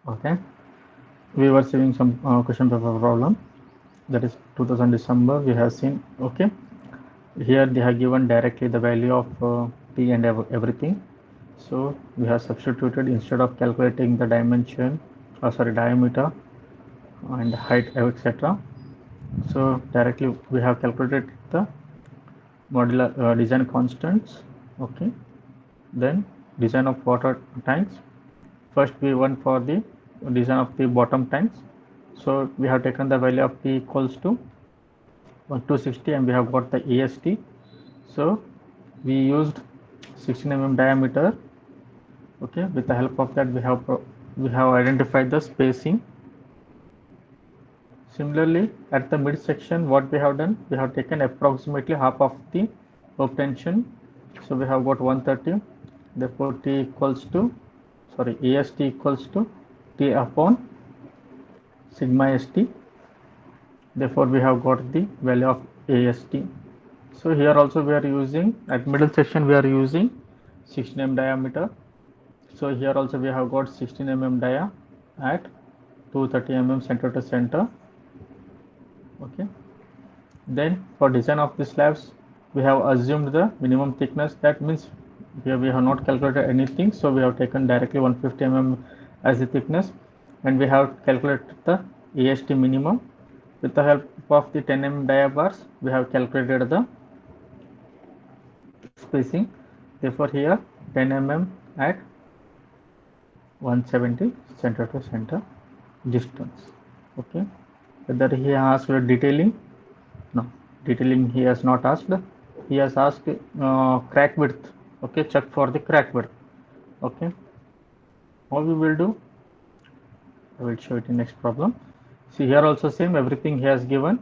Okay, we were seeing some question paper problem, that is 2000 December we have seen. Okay, here they have given directly the value of t and everything. So we have substituted instead of calculating the dimension, diameter and height, etc. So directly we have calculated the modular design constants. Okay, then design of water tanks. First we went for the design of the bottom tanks. So we have taken the value of t equals to 260 and we have got the AST. So we used 16 diameter. Okay, with the help of that we have identified the spacing. Similarly, at the mid section, what we have done, we have taken approximately half of the obtention. So we have got 130. Therefore, T equals to, AST equals to T upon sigma ST. Therefore, we have got the value of AST. So here also we are using, at middle section we are using 16 diameter. So here also we have got 16 dia at 230 center to center. Okay. Then for design of the slabs, we have assumed the minimum thickness. That means here we have not calculated anything. So we have taken directly 150 as the thickness, and we have calculated the AST minimum. With the help of the 10 dia bars, we have calculated the spacing. Therefore here 10 at 170 center to center distance. Okay. Whether he asked detailing? No, detailing he has not asked. He has asked crack width. Okay, check for the crack width. Okay, what we will do, I will show it in next problem. See here also same, everything he has given.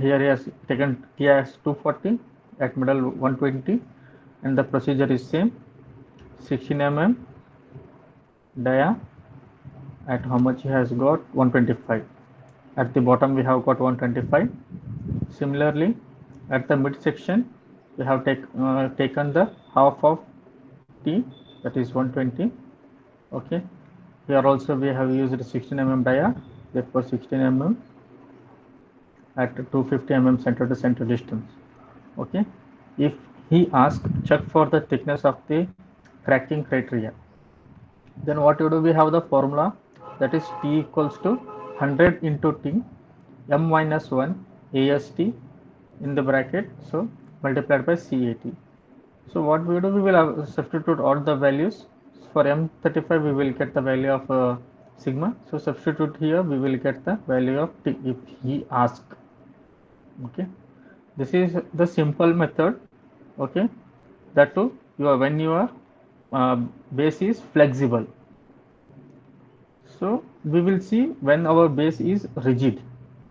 Here he has taken T as 240, at middle 120, and the procedure is same. 16 dia at how much he has got, 125. At the bottom we have got 125. Similarly, at the mid section we have taken the half of T, that is 120. Okay, here also we have used 16 dia, therefore 16 at 250 center to center distance. Okay, if he asks check for the thickness of the cracking criteria, then what you do, we have the formula, that is T equals to 100 into T m minus 1 AST in the bracket, so multiplied by CAT. So what we do, we will substitute all the values. For M35 we will get the value of sigma. So substitute here, we will get the value of T if he ask. Okay, this is the simple method. Okay, that too when your uh, base is flexible. So we will see when our base is rigid.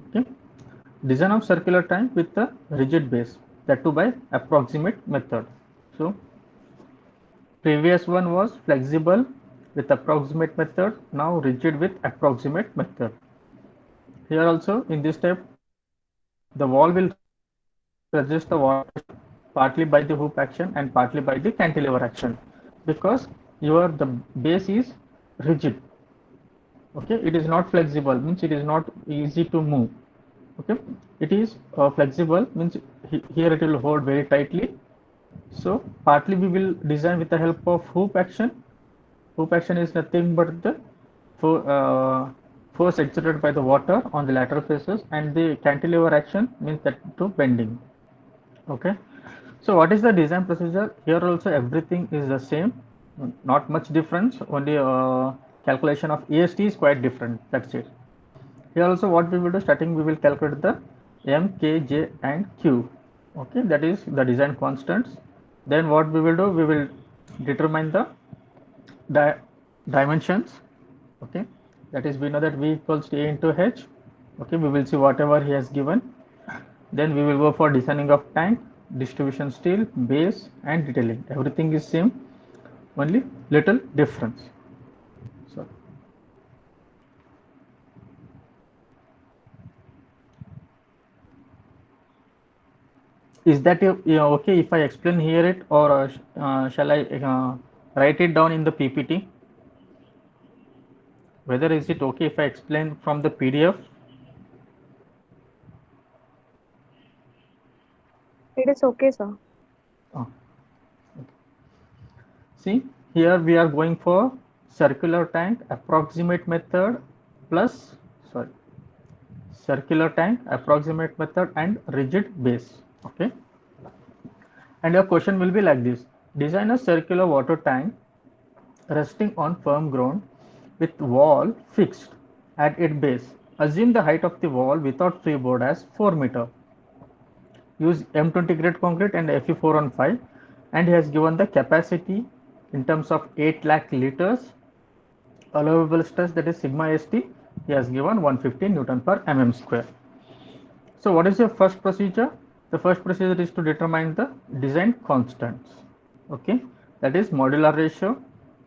Okay, design of circular tank with the rigid base, that too by approximate method. So previous one was flexible with approximate method, now rigid with approximate method. Here also in this step, the wall will resist the water partly by the hoop action and partly by the cantilever action, because your the base is rigid. Okay, it is not flexible, means it is not easy to move. Okay, it is flexible, means here it will hold very tightly. So partly we will design with the help of hoop action. Hoop action is nothing but the force exerted by the water on the lateral faces, and the cantilever action means that to bending. Okay, so what is the design procedure? Here also everything is the same, not much difference, only calculation of AST is quite different, that's it. Here also what we will do, starting we will calculate the M, K, J and Q. Okay, that is the design constants. Then what we will do, we will determine the di dimensions. Okay, that is we know that V equals to A into H. Okay, we will see whatever he has given. Then we will go for designing of tank, distribution steel, base and detailing. Everything is same, only little difference. So is that okay if I explain here it, or shall I Write it down in the PPT. Whether is it okay if I explain from the PDF? It is okay, sir. Oh. See, here we are going for circular tank approximate method plus, sorry, circular tank approximate method and rigid base. Okay. And your question will be like this: design a circular water tank resting on firm ground with wall fixed at its base. Assume the height of the wall without freeboard as 4 meter. Use M20 grade concrete and Fe4 on 5, and he has given the capacity in terms of 8 lakh liters. Allowable stress, that is sigma st, he has given 150 Newton per mm square. So what is your first procedure? The first procedure is to determine the design constants. Okay, that is modular ratio,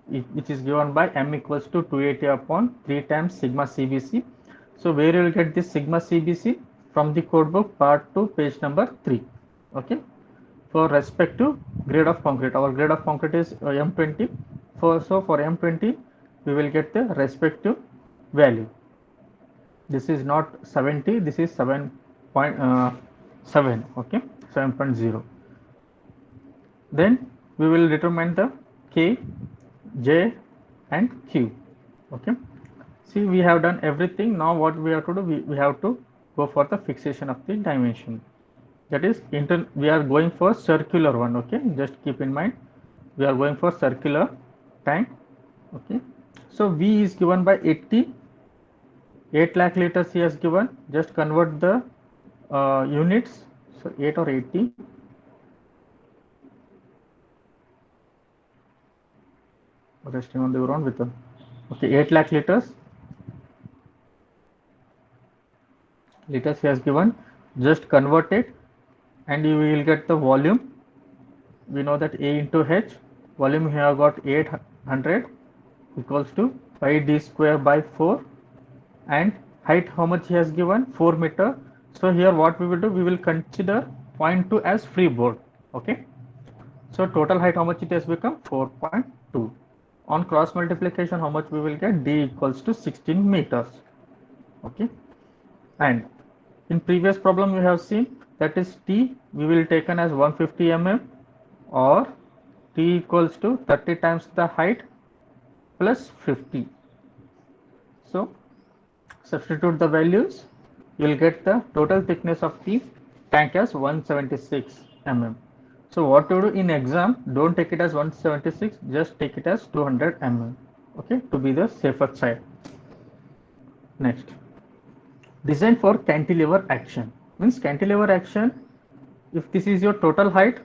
which is given by m equals to 280 upon 3 times sigma CBC. So where you will get this sigma CBC? From the code book part 2 page number 3. Okay, for respect to grade of concrete, our grade of concrete is M20. So for M20 we will get the respective value. This is not 70, this is 7.7. Okay, 7.0. Then we will determine the K, J and Q. Okay, see, we have done everything. Now what we have to do, we have to go for the fixation of the dimension. That is, we are going for circular one. Okay, just keep in mind we are going for circular tank. Okay, so V is given by 80, 8 lakh liters he has given. Just convert the units, so 8 or 80. Resting on the ground with a, okay, 8 lakh liters he has given. Just convert it and you will get the volume. We know that A into H, volume here got 800 equals to pi d square by 4, and height how much he has given? 4 meter. So here what we will do, we will consider 0.2 as freeboard. Okay, so total height how much it has become? 4.2. On cross multiplication how much we will get? D equals to 16 meters. Okay, and in previous problem we have seen that is T we will taken as 150 mm, or T equals to 30 times the height plus 50. So substitute the values, you will get the total thickness of the tank as 176 mm. So what to do in exam, don't take it as 176, just take it as 200 mm. Okay, to be the safer side. Next, design for cantilever action. Means cantilever action, if this is your total height,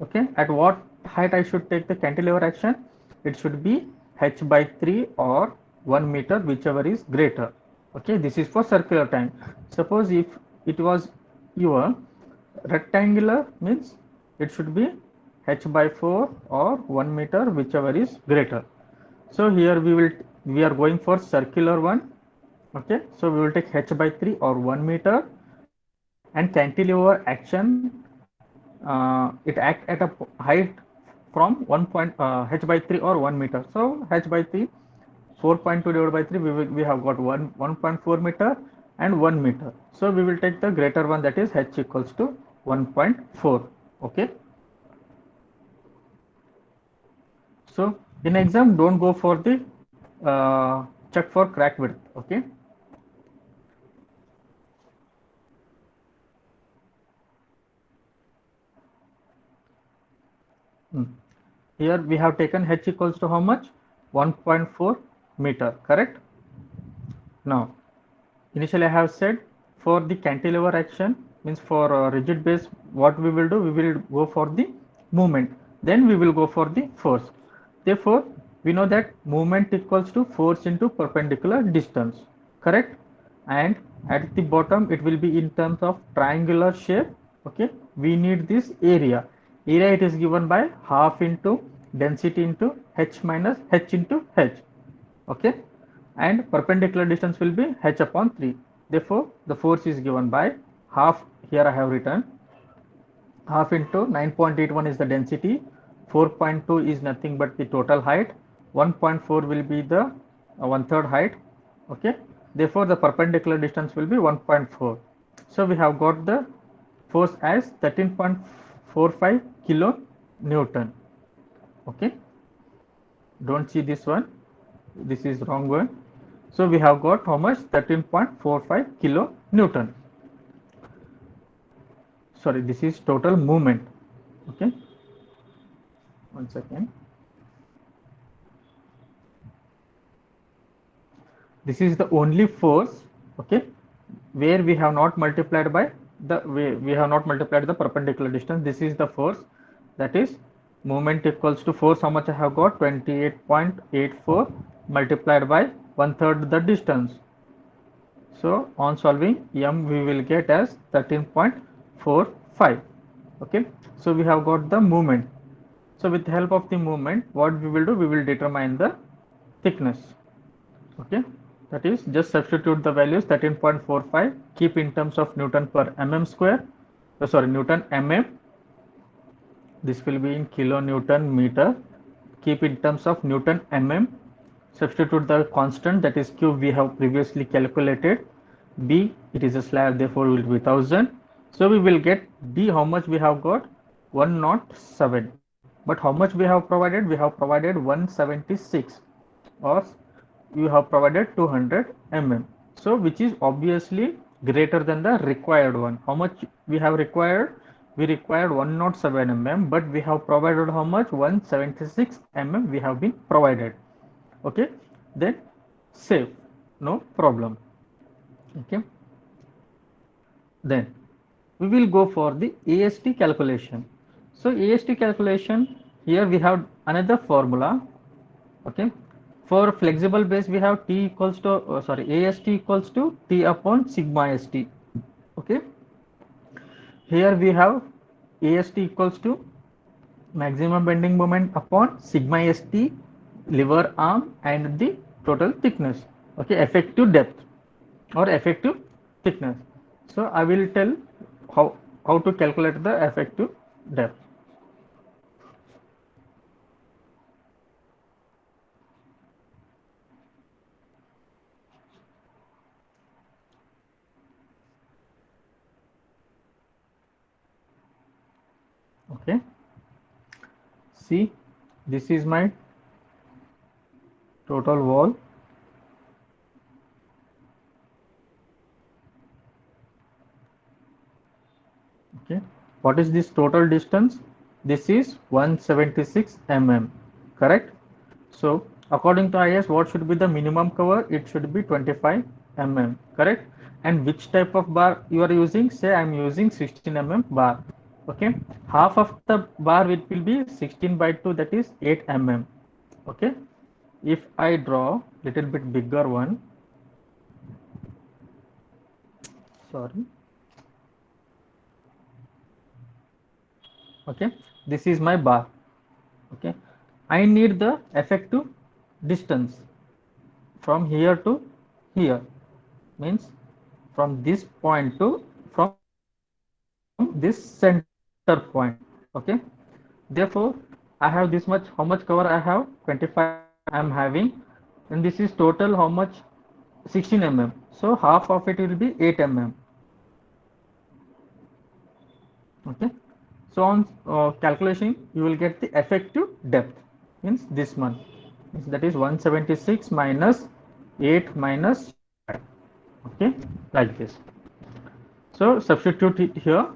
okay, at what height I should take the cantilever action? It should be h by 3 or 1 meter, whichever is greater. Okay, this is for circular tank. Suppose if it was your rectangular, means it should be h by 4 or 1 meter, whichever is greater. So here we are going for circular one. Okay, so we will take h by 3 or 1 meter, and cantilever action, it act at a height from 1 point h by 3 or 1 meter. So h by 3, 4.2 divided by 3, we have got 1.4 meter and 1 meter. So we will take the greater one, that is h equals to 1.4. Okay, so in exam don't go for the check for crack width. Okay, here we have taken h equals to how much? 1.4 meter, correct? Now initially I have said for the cantilever action, means for rigid base, what we will do, we will go for the movement, then we will go for the force. Therefore we know that movement equals to force into perpendicular distance, correct? And at the bottom it will be in terms of triangular shape. Okay, we need this area. Area it is given by half into density into h minus h into h. Okay, and perpendicular distance will be h upon 3. Therefore the force is given by half, here I have written half into 9.81 is the density, 4.2 is nothing but the total height. 1.4 will be the one third height. Okay, therefore the perpendicular distance will be 1.4. So we have got the force as 13.45 kilo Newton. Okay, don't see this one, this is wrong one. So we have got how much? 13.45 kilo Newton. Sorry, this is total movement. Okay, one second. This is the only force, okay, where we have not multiplied by the we have not multiplied the perpendicular distance. This is the force, that is movement equals to force. How much I have got? 28.84 multiplied by one third the distance. So on solving, m we will get as 13.45. Okay, so we have got the movement. So with the help of the movement, what we will do, we will determine the thickness. Okay, that is just substitute the values 13.45, keep in terms of Newton per mm square, Newton mm, this will be in kilonewton meter, keep in terms of Newton mm, substitute the constant, that is q we have previously calculated, b it is a slab, therefore will be 1000. So we will get b, how much we have got? 107. But how much we have provided? We have provided 176, or you have provided 200 mm. So which is obviously greater than the required one. How much we have required? We required 107 mm, but we have provided how much? 176 mm we have been provided. Okay, then save, no problem. Okay, then we will go for the AST calculation. So AST calculation, here we have another formula. Okay, for flexible base we have T equals to AST equals to T upon sigma ST. Okay, here we have AST equals to maximum bending moment upon sigma ST, lever arm and the total thickness. Okay, effective depth or effective thickness. So I will tell how to calculate the effective depth. Okay, see, this is my total wall. Okay, what is this total distance? This is 176 mm, correct? So according to IS, what should be the minimum cover? It should be 25 mm, correct? And which type of bar you are using? Say I am using 16 mm bar. Okay, half of the bar it will be 16 by 2, that is 8 mm. Okay, if I draw little bit bigger one, sorry. Okay, this is my bar. Okay, I need the effective distance from here to here, means from this point to from this center point. Okay, therefore I have this much. How much cover I have? 25 I am having, and this is total how much? 16 mm. So half of it will be 8 mm. Okay, so on calculation you will get the effective depth, means this one, means that is 176 minus 8 minus 5. Okay, like this. So substitute it here.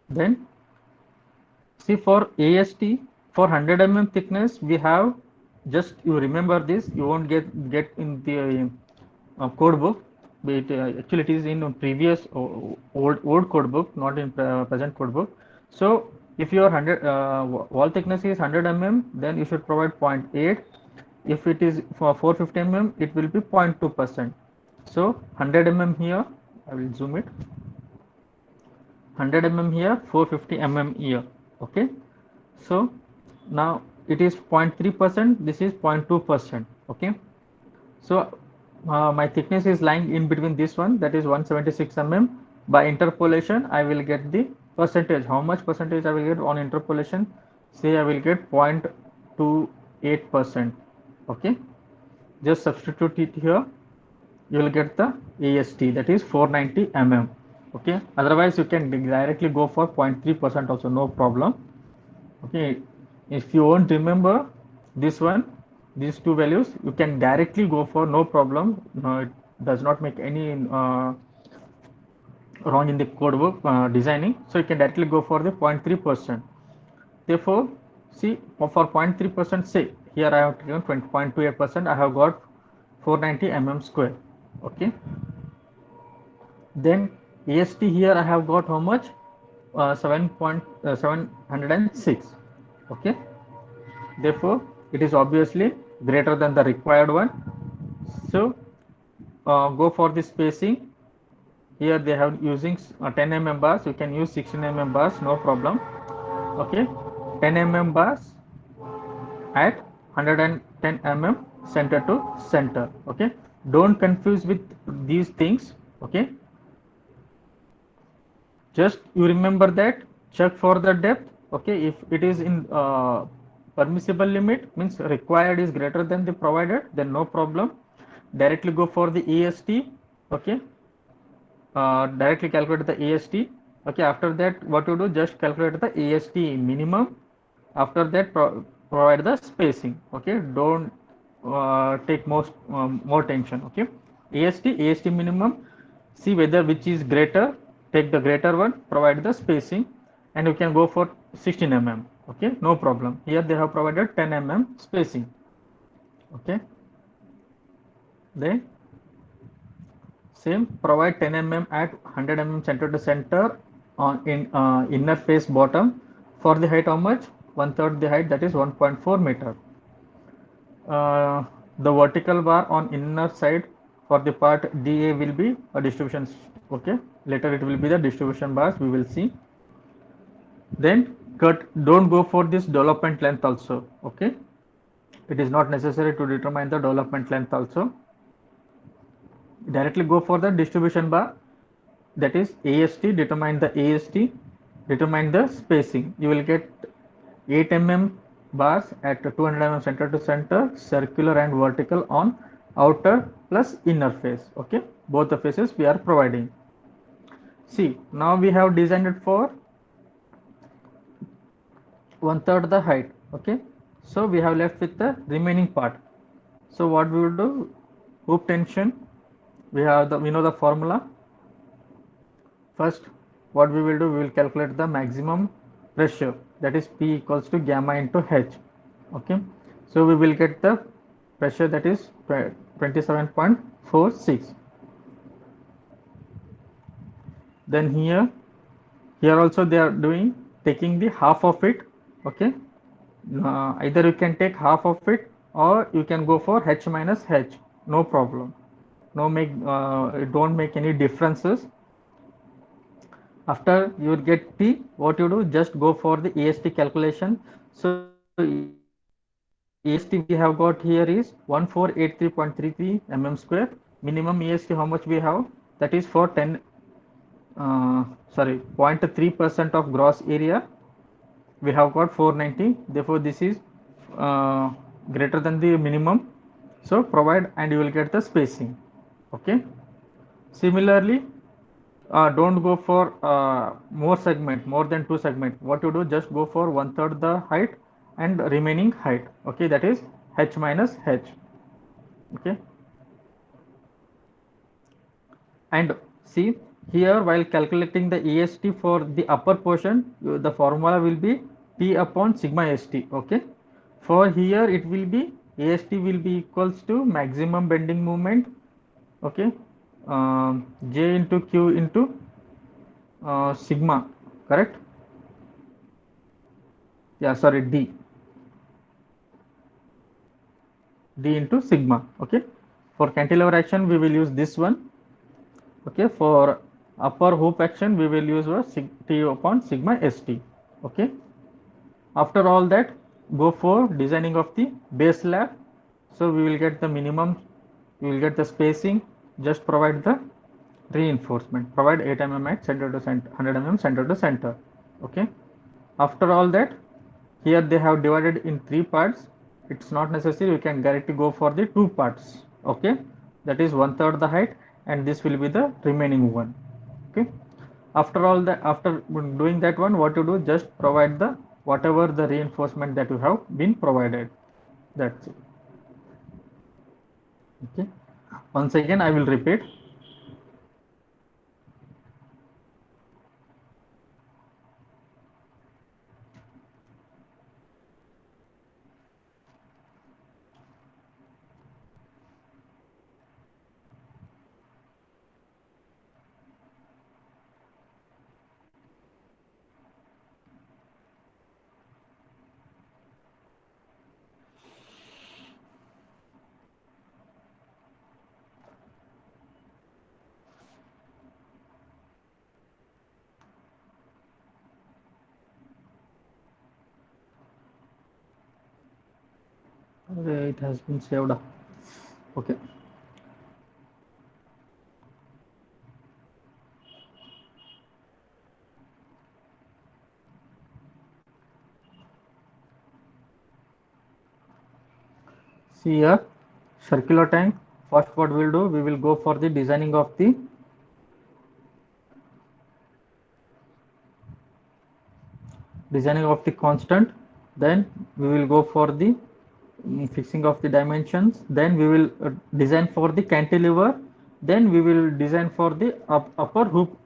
Then see, for AST, for 100 mm thickness we have, just you remember this, you won't get in the code book, but actually it is in previous old code book, not in present code book. So if your 100 wall thickness is 100 mm, then you should provide 0.8. If it is for 450 mm, it will be 0.2%. So 100 mm here, I will zoom it, 100 mm here, 450 mm here. Okay, so now it is 0.3%, this is 0.2%. Okay, So my thickness is lying in between this one, that is 176 mm. By interpolation I will get the percentage. How much percentage I will get on interpolation? Say I will get 0.28%. okay, just substitute it here, you will get the AST, that is 490 mm. okay, otherwise you can directly go for 0.3% also, no problem. Okay, if you won't remember this one, these two values, you can directly go for, no problem. No, it does not make any wrong in the code book designing, so you can directly go for the 0.3%. Therefore, see, for 0.3%, say here I have taken 20.28%, I have got 490 mm square. Okay, then AST here I have got how much? 7.706. okay, therefore it is obviously greater than the required one. So go for the spacing. Here they have using 10 mm bars, you can use 16 mm bars, no problem. Okay, 10 mm bars at 110 mm center to center. Okay, don't confuse with these things. Okay, just you remember that, check for the depth. Okay, if it is in permissible limit, means required is greater than the provided, then no problem, directly go for the AST. okay, directly calculate the AST. okay, after that what you do, just calculate the AST minimum. After that provide the spacing. okay, don't take more tension. okay, AST minimum, see whether which is greater, take the greater one, provide the spacing, and you can go for 16 mm. okay, no problem. Here they have provided 10 mm spacing. okay, then same, provide 10 mm at 100 mm center to center on in inner face bottom. For the height, how much? 1/3 the height, that is 1.4 meter. The vertical bar on inner side for the part DA will be a distribution. okay, later it will be the distribution bars, we will see. Then cut, don't go for this development length also. okay, it is not necessary to determine the development length also, directly go for the distribution bar, that is AST. Determine the AST, determine the spacing. You will get 8 mm bars at 200 mm center to center, circular and vertical on outer plus inner face. okay, both the faces we are providing. See, now we have designed it for 1/3 the height. okay, so we have left with the remaining part. So what we will do, hoop tension, we know the formula. First, what we will do, we will calculate the maximum pressure, that is P equals to gamma into H. okay, so we will get the pressure, that is 27.46. then here also they are taking the half of it. okay, either you can take half of it or you can go for H minus H, no problem. Don't make any differences. After you will get P, what you do, just go for the AST calculation. So AST we have got here is 1483.33 mm square. Minimum AST how much we have, that is for 0.3% of gross area, we have got 490. Therefore this is greater than the minimum, so provide and you will get the spacing. okay, similarly don't go for more than 2 segment. What you do, just go for 1/3 the height and remaining height. okay, that is H minus H. okay, and see here, while calculating the AST for the upper portion, the formula will be P upon sigma ST. okay, for here it will be AST will be equals to maximum bending moment. okay, J into Q into sigma, correct? Yeah, sorry, D into sigma. okay, for cantilever action we will use this one. okay, for upper hoop action we will use T upon sigma ST. okay, after all that, go for designing of the base slab. So we will get the minimum you will get the spacing, just provide the reinforcement, provide 8 mm at center to center, 100 mm center to center. Okay, after all that, here they have divided in 3 parts. It's not necessary, you can directly go for the 2 parts. Okay, that is 1/3 the height, and this will be the remaining one. Okay, after all that, after doing that one, what you do, just provide the whatever the reinforcement that you have been provided. That's it. Okay, once again I will repeat. Okay, it has been saved up. Okay, see here, circular tank. First what we'll do, we will go for the designing of the constant, then we will go for the fixing of the dimensions, then we will design for the cantilever, then we will design for the upper hoop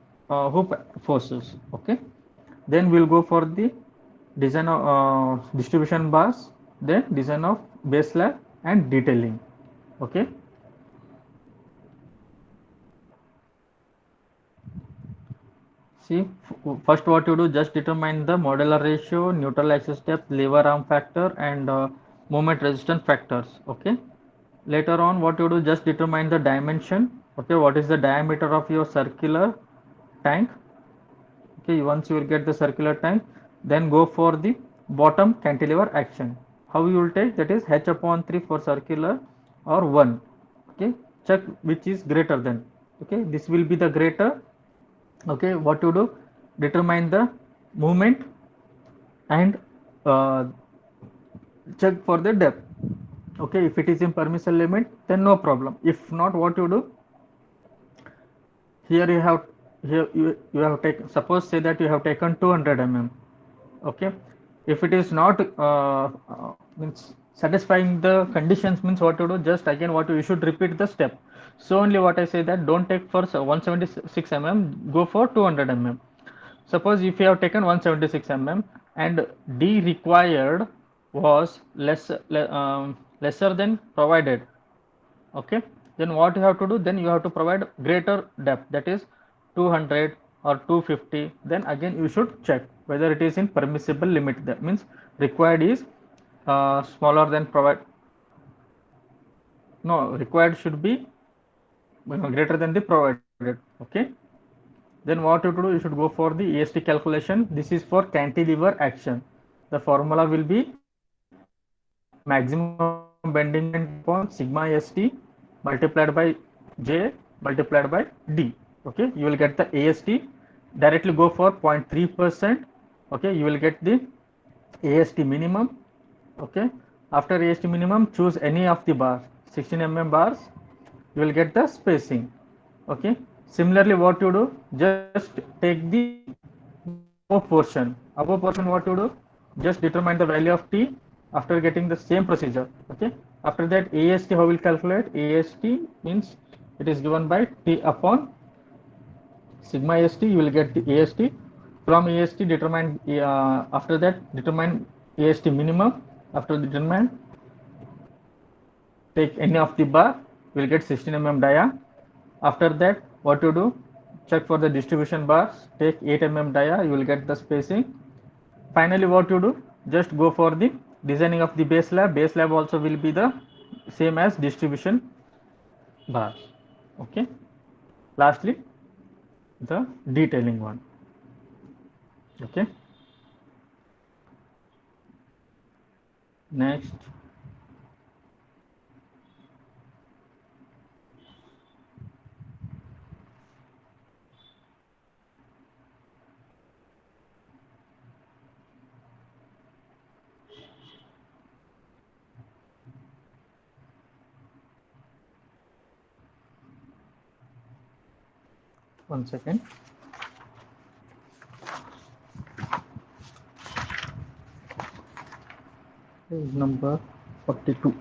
forces. Okay, then we'll go for the design of distribution bars, then design of base slab and detailing. Okay, see, first what you do, just determine the modular ratio, neutral axis depth, lever arm factor, and moment resistance factors. Okay, later on what you do, just determine the dimension. Okay, what is the diameter of your circular tank. Okay, once you will get the circular tank, then go for the bottom cantilever action. How you will take, that is h upon 3 for circular or 1. Okay, check which is greater than. Okay, this will be the greater. Okay, what you do, determine the movement and uh, check for the depth. Okay, if it is in permissible limit, then no problem. If not, what you do, here you have, you have taken, suppose say that you have taken 200 mm. Okay, if it is not means satisfying the conditions, means what to do, just again what you should repeat the step. So only what I say, that don't take for 176 mm, go for 200 mm. Suppose if you have taken 176 mm and d required was lesser than provided. Okay, then what you have to do, then you have to provide greater depth, that is 200 or 250. Then again you should check whether it is in permissible limit, that means required is smaller than provide, no, required should be greater than the provided. Okay, then what you to do, you should go for the EST calculation. This is for cantilever action. The formula will be maximum bending moment upon sigma st multiplied by j multiplied by d. Okay, you will get the AST. Directly go for 0.3%. Okay, you will get the AST minimum. Okay, after AST minimum, choose any of the bars, 16 mm bars. You will get the spacing. Okay, similarly what you do, just take the above portion, what you do, just determine the value of t after getting the same procedure. Okay, after that AST, how will calculate? AST means it is given by t upon sigma ast. You will get the AST. From AST determine, after that determine AST minimum. After determine, take any of the bar, you will get 16 mm dia. After that what you do, check for the distribution bars, take 8 mm dia, you will get the spacing. Finally what you do, just go for the designing of the base slab. Base slab also will be the same as distribution bars. Okay, lastly the detailing one. Okay, next 1 second. Page number 42.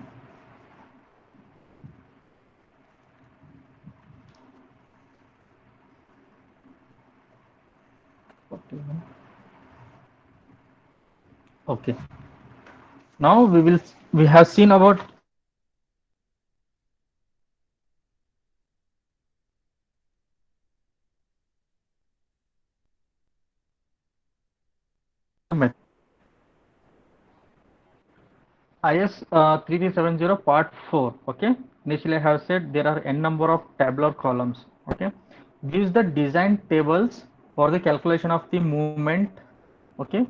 Okay. Now we have seen about IS 3370 part 4. Okay. Initially I have said there are n number of tabular columns. Okay. Gives the design tables for the calculation of the movement. Okay.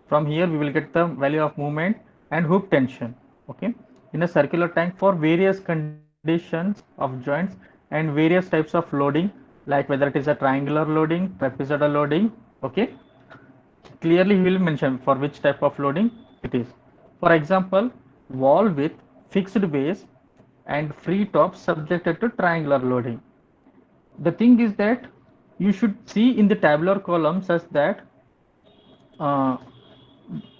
From here we will get the value of movement and hook tension. Okay. In a circular tank for various conditions of joints and various types of loading, like whether it is a triangular loading, trapezoidal loading. Okay. Clearly he will mention for which type of loading it is. For example, wall with fixed base and free top subjected to triangular loading. The thing is that you should see in the tabular column such that uh,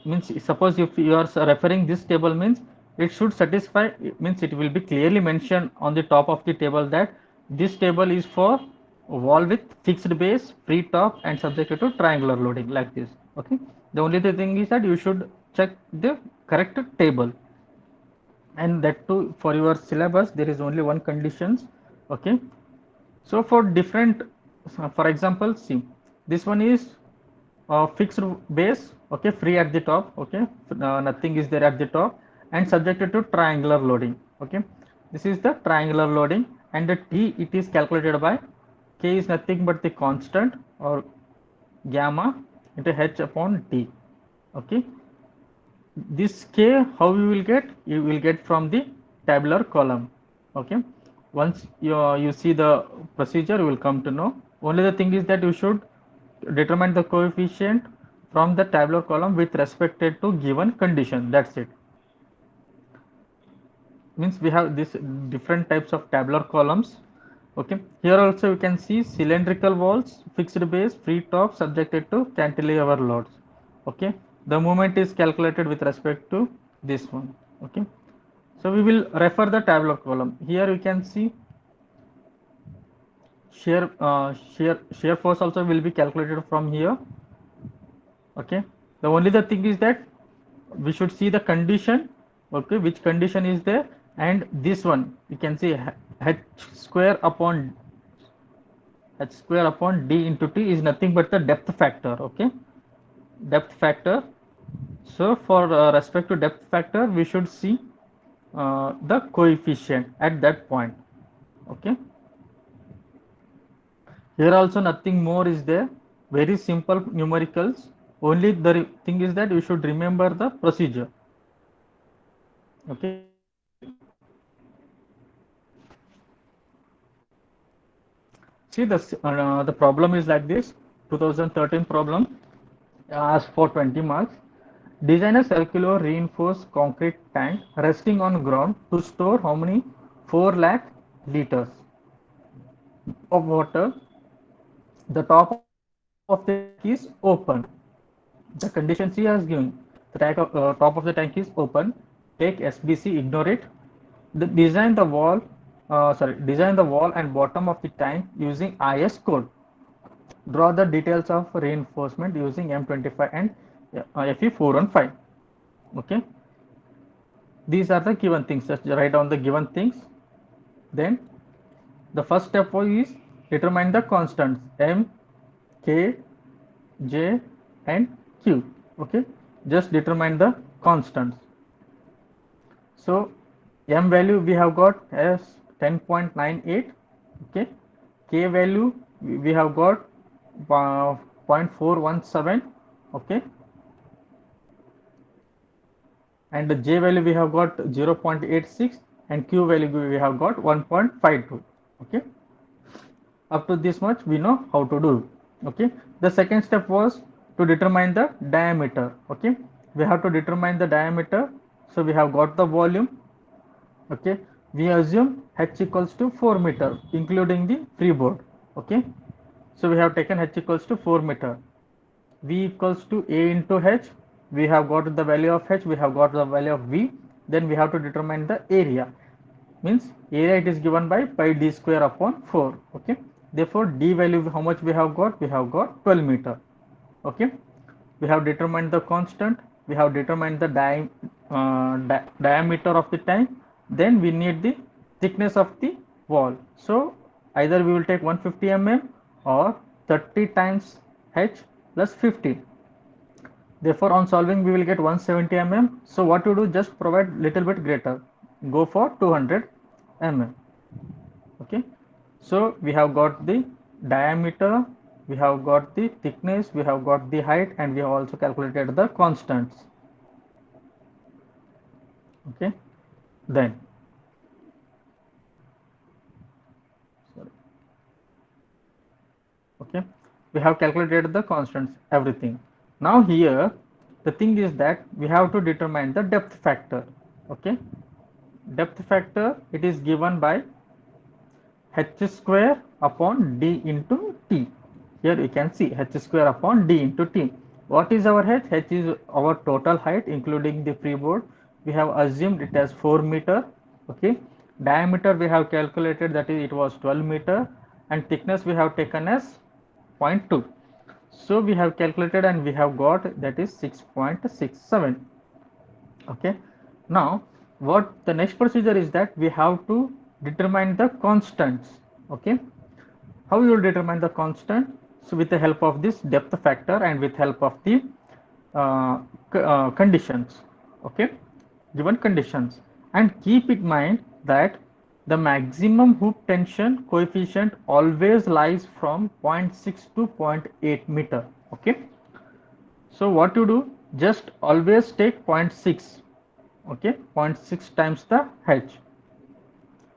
means suppose if you are referring this table means it should satisfy, means it will be clearly mentioned on the top of the table that this table is for wall with fixed base, free top and subjected to triangular loading, like this. Okay, the only thing is that you should check the correct table, and that too for your syllabus there is only one conditions. Okay, so for different, for example, see, this one is fixed base, okay, free at the top, okay, nothing is there at the top and subjected to triangular loading. Okay, this is the triangular loading, and the T it is calculated by K is nothing but the constant or gamma into H upon D. Okay, this K how you will get from the tabular column. Okay, once you see the procedure you will come to know. Only the thing is that you should determine the coefficient from the tabular column with respect to given condition. That's it. Means we have this different types of tabular columns. Okay, here also you can see cylindrical walls, fixed base, free top subjected to cantilever loads. Okay, the moment is calculated with respect to this one. Okay, so we will refer the tabular column. Here you can see shear force also will be calculated from here. Okay, the only the thing is that we should see the condition. Okay, which condition is there, and this one you can see h square upon d into t is nothing but the depth factor. Okay, depth factor. So for respect to depth factor we should see the coefficient at that point. Okay, here also nothing more is there, very simple numericals. Only the thing is that you should remember the procedure. Okay, see the problem is like this. 2013 problem asked for 20 marks. Design a circular reinforced concrete tank resting on ground to store how many? 4 lakh liters of water. The top of the tank is open. The condition C has given. The top of the tank is open. Take SBC, ignore it. Design the wall and bottom of the tank using IS code. Draw the details of reinforcement using M25 and FE415. Okay, these are the given things. Just write down the given things. Then the first step is determine the constants M, K, J and Q. Okay, just determine the constants. So M value we have got as 10.98. Okay, K value we have got 0.417. Okay, and the J value we have got 0.86 and Q value we have got 1.52. Okay, up to this much we know how to do. Okay, the second step was to determine the diameter. Okay, we have to determine the diameter. So we have got the volume. Okay, we assume h equals to 4 meter including the freeboard. Okay, So we have taken h equals to 4 meter. V equals to A into H. We have got the value of H, we have got the value of V. Then we have to determine the area. Means area it is given by pi d square upon 4. Okay. Therefore, d value how much we have got? We have got 12 meter. Okay. We have determined the constant. We have determined the diameter of the tank. Then we need the thickness of the wall. So either we will take 150 mm or 30 times H plus 50. Therefore, on solving, we will get 170 mm. So what to do? Just provide little bit greater. Go for 200 mm. Okay. So we have got the diameter, we have got the thickness, we have got the height, and we have also calculated the constants. Okay. Then, sorry. Okay, we have calculated the constants, everything. Now here, the thing is that we have to determine the depth factor. Okay, depth factor, it is given by h square upon d into t. Here you can see h square upon d into t. What is our h? H is our total height including the freeboard. We have assumed it as 4 meter. Okay, diameter we have calculated, that is it was 12 meter, and thickness we have taken as 0.2. So we have calculated and we have got that is 6.67. Okay, now what the next procedure is that we have to determine the constants. Okay, how you will determine the constant? So with the help of this depth factor and with help of the conditions. Okay, given conditions, and keep in mind that the maximum hoop tension coefficient always lies from 0.6 to 0.8 meter. Okay, so what you do, just always take 0.6. Okay, 0.6 times the h.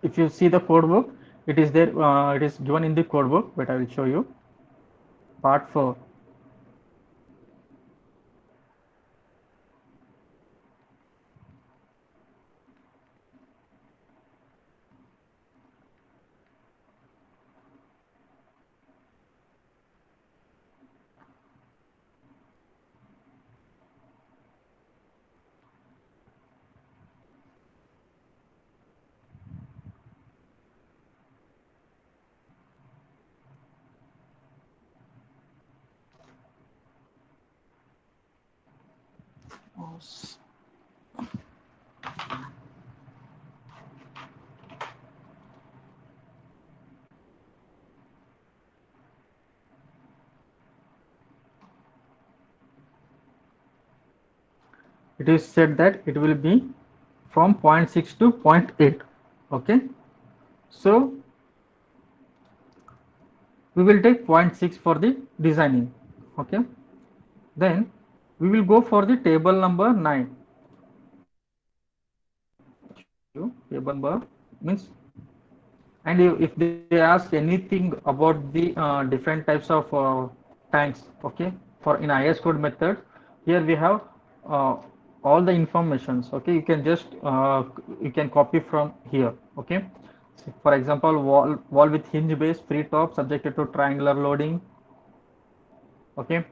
If you see the code book, it is there, it is given in the code book, but I will show you. Part 4. It is said that it will be from 0.6 to 0.8. Okay, so we will take 0.6 for the designing. Okay, then we will go for the table number 9. Table number means, and if they ask anything about the different types of tanks, okay, for in IS code method, here we have uh, all the informations. Okay, you can just you can copy from here. Okay, so for example, wall with hinge base, free top, subjected to triangular loading. Okay,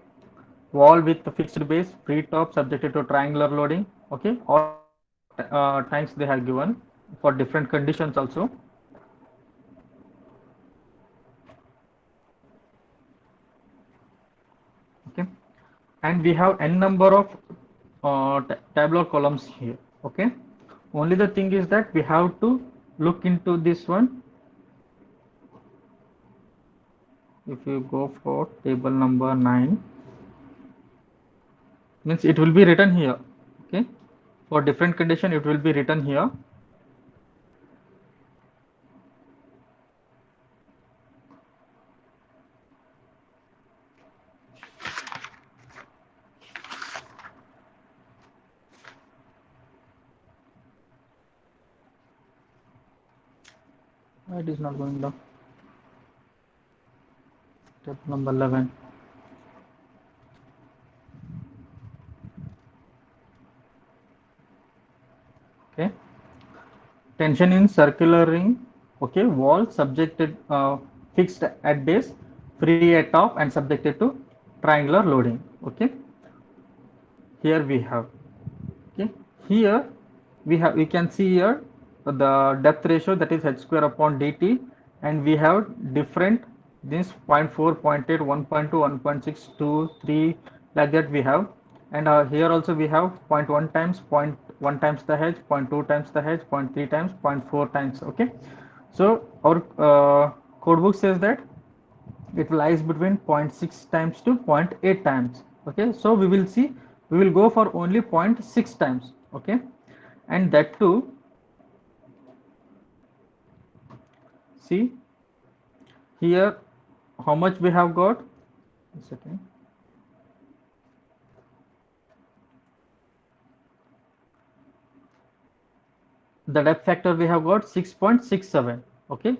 wall with fixed base, free top, subjected to triangular loading. Okay, all tanks they have given for different conditions also. Okay, and we have n number of tabular columns here. Okay, only the thing is that we have to look into this one. If you go for table number 9, means it will be written here. Okay, for different condition it will be written here. Why it is not going down? Table number 11. Okay, tension in circular ring. Okay, wall subjected fixed at base, free at top and subjected to triangular loading. Okay, here we have, okay, here we can see here the depth ratio, that is h square upon dt, and we have different this 0 0.4, 0 0.8, 1.2, 1.6, 2, 3, like that we have. And here also we have 0.1 times, 0.1 times the h, 0.2 times the h, 0.3 times, 0.4 times. Okay, so our codebook says that it lies between 0.6 times to 0.8 times. Okay, so we will see, we will go for only 0.6 times. Okay, and that too, see here how much we have got. A second. The depth factor we have got 6.67. Okay,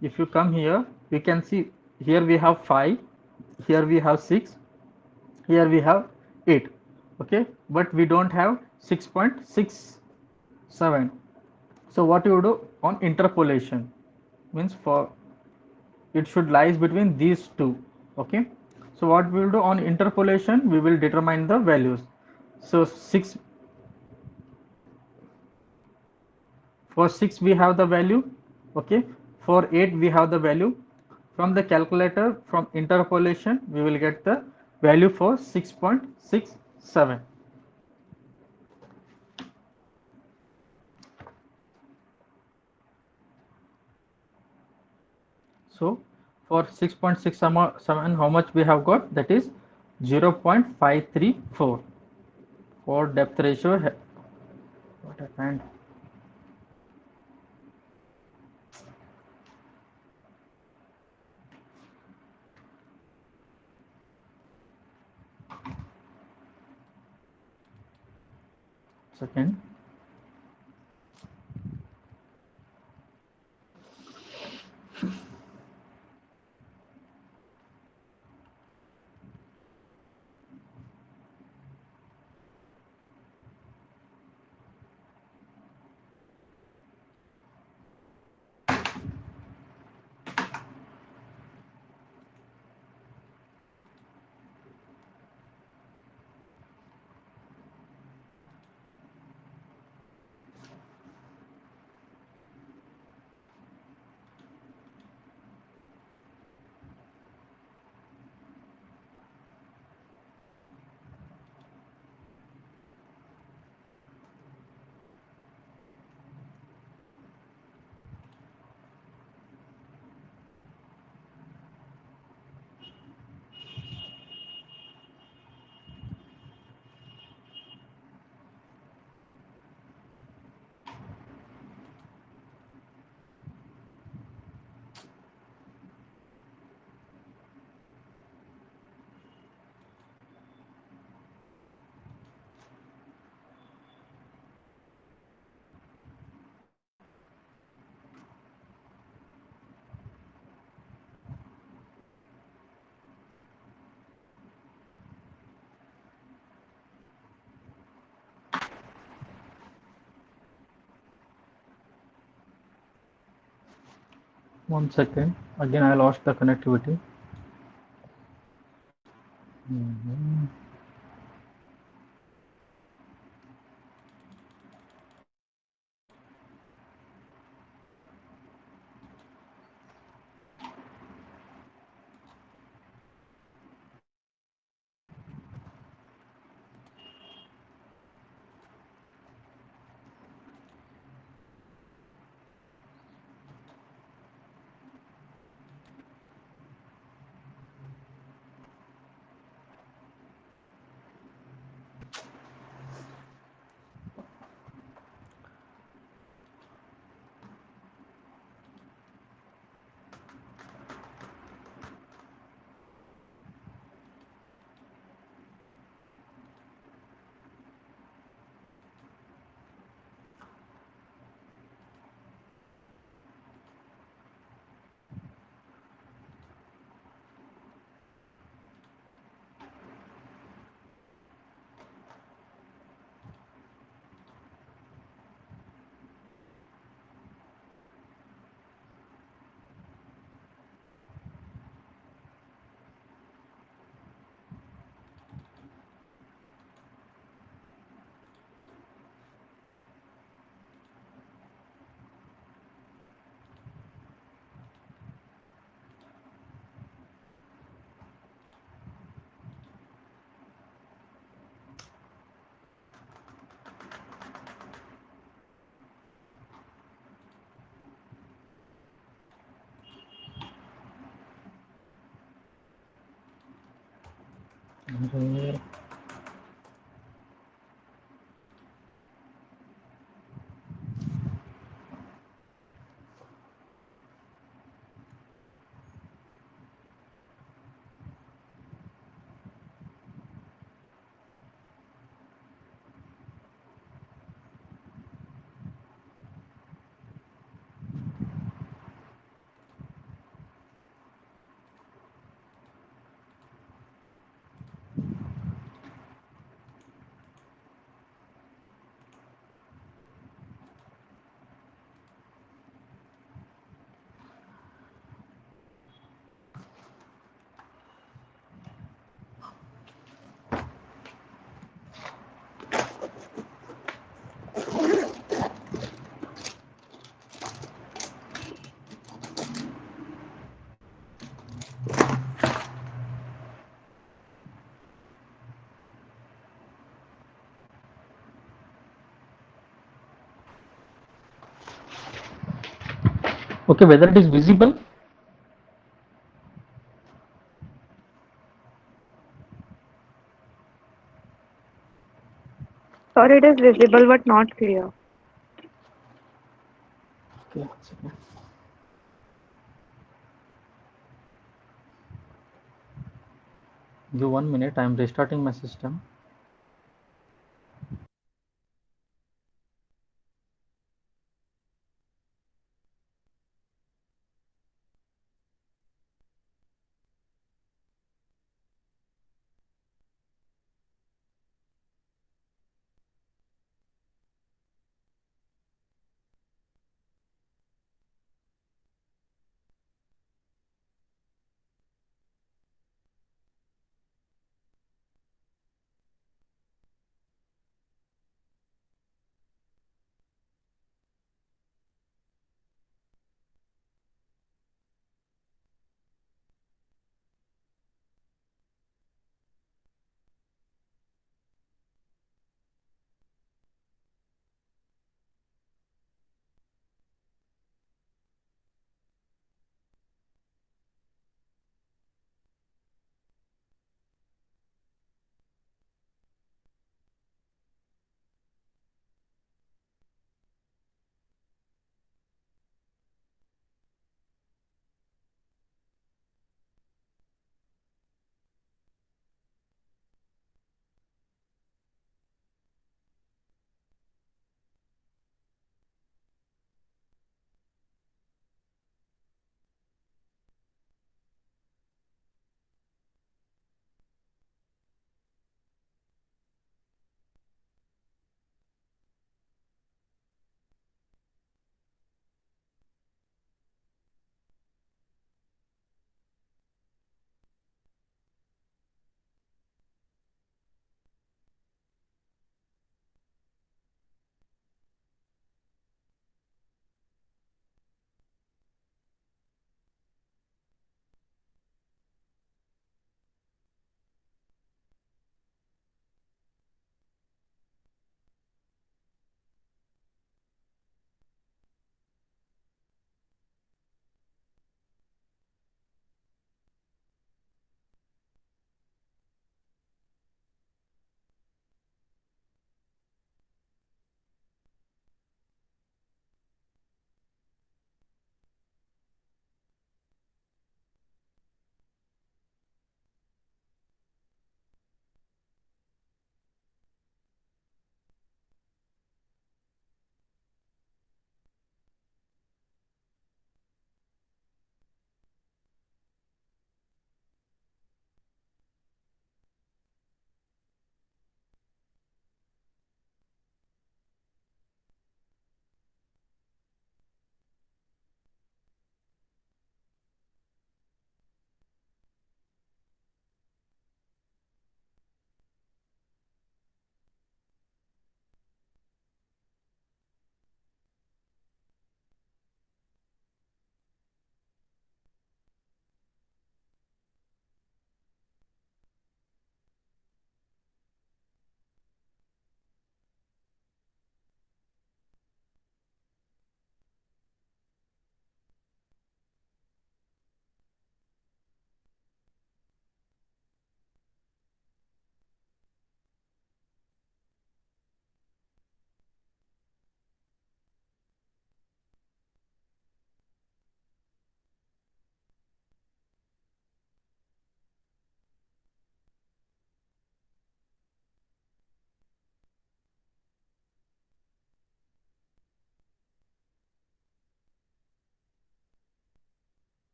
if you come here, you can see here we have 5, here we have 6, here we have 8. Okay, but we don't have 6.67. So what you do on interpolation means, for it should lies between these two. Okay, so what we will do on interpolation, we will determine the values. So 6, for 6 we have the value. Okay, for 8 we have the value. From the calculator, from interpolation, we will get the value for 6.67. So for 6.67, how much we have got? That is 0.534 for depth ratio. What happened? Second. One second. Again, I lost the connectivity. Mhm. अरे, okay, whether it is visible. Sorry, it is visible but not clear. Okay, one second. Give 1 minute. I am restarting my system.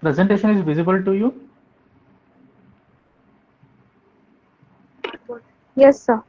Presentation is visible to you? Yes, sir.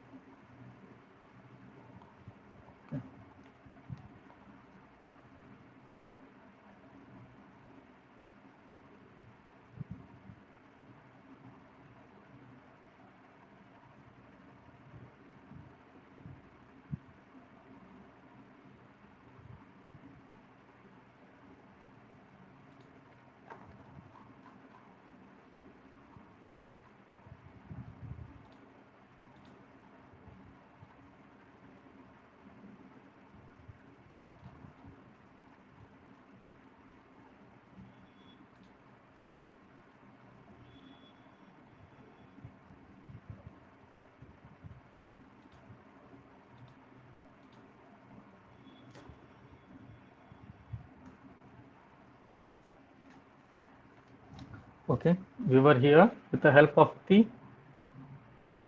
Okay, we were here with the help of the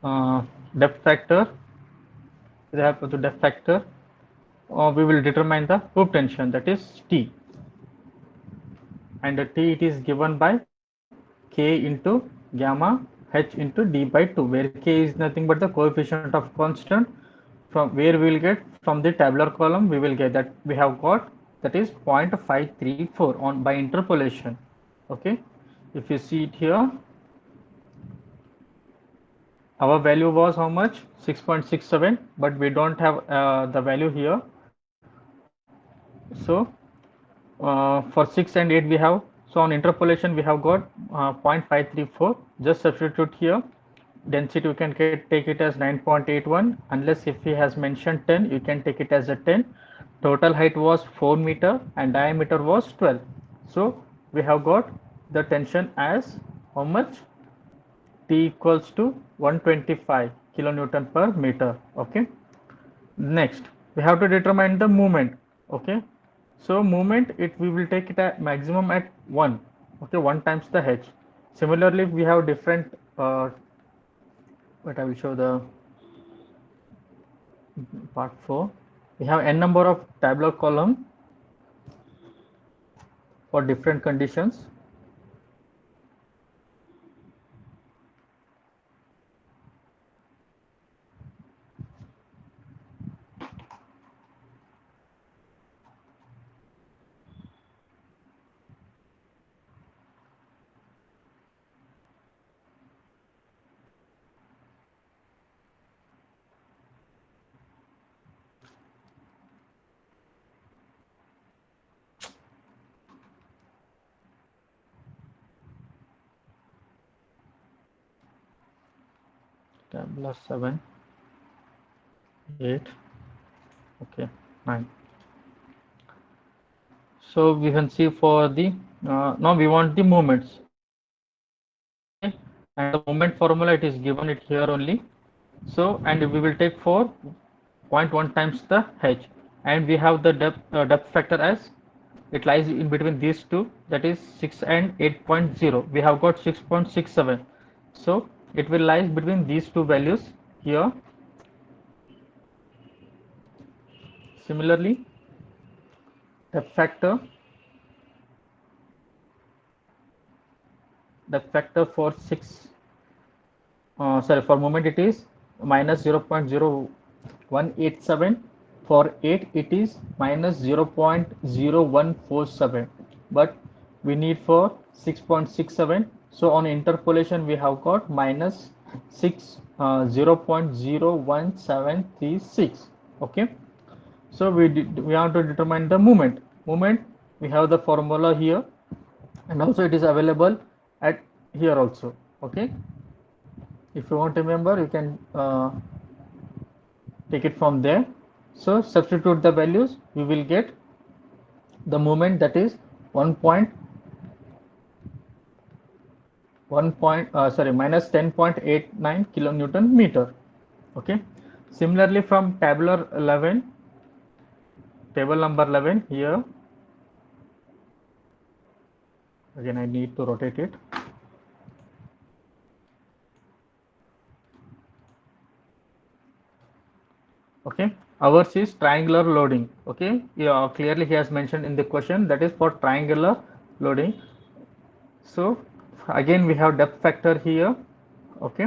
uh, depth factor. With the help of the depth factor, we will determine the hoop tension, that is T, and the T it is given by K into gamma H into D by 2, where K is nothing but the coefficient of constant, from where we will get from the tabular column we will get that we have got, that is 0.534 on by interpolation. Okay, if you see it here, our value was how much, 6.67, but we don't have the value here. So for 6 and 8 we have, so on interpolation we have got 0.534. Just substitute here. Density you can take it as 9.81, unless if he has mentioned 10 you can take it as a 10. Total height was 4 meter and diameter was 12. So we have got the tension as how much, T equals to 125 kilonewton per meter. Okay, next we have to determine the moment. Okay, so moment, it we will take it at maximum at 1. Okay, 1 times the h. Similarly we have different but I will show the part 4. We have n number of tabular column for different conditions. Tabular 7, 8, okay, 9. So we can see for the now we want the moments. Okay, and the moment formula it is given it here only. So and we will take for 0.1 times the h, and we have the depth factor as it lies in between these two, that is 6 and 8.0. We have got 6.67, so it will lie between these two values here. Similarly, depth factor for 6, sorry, for moment it is minus 0.0187. For 8 it is minus 0.0147, but we need for 6.67. So on interpolation we have got minus 0.0136. Okay, so we have to determine the moment. We have the formula here, and also it is available at here also. Okay, if you want to remember you can take it from there. So substitute the values, we will get the moment, that is minus 10.89 kilonewton meter. Okay, similarly from tabular 11, table number 11 here, again I need to rotate it. Okay, ours is triangular loading. Okay, yeah, clearly he has mentioned in the question that is for triangular loading. So again we have depth factor here. Okay,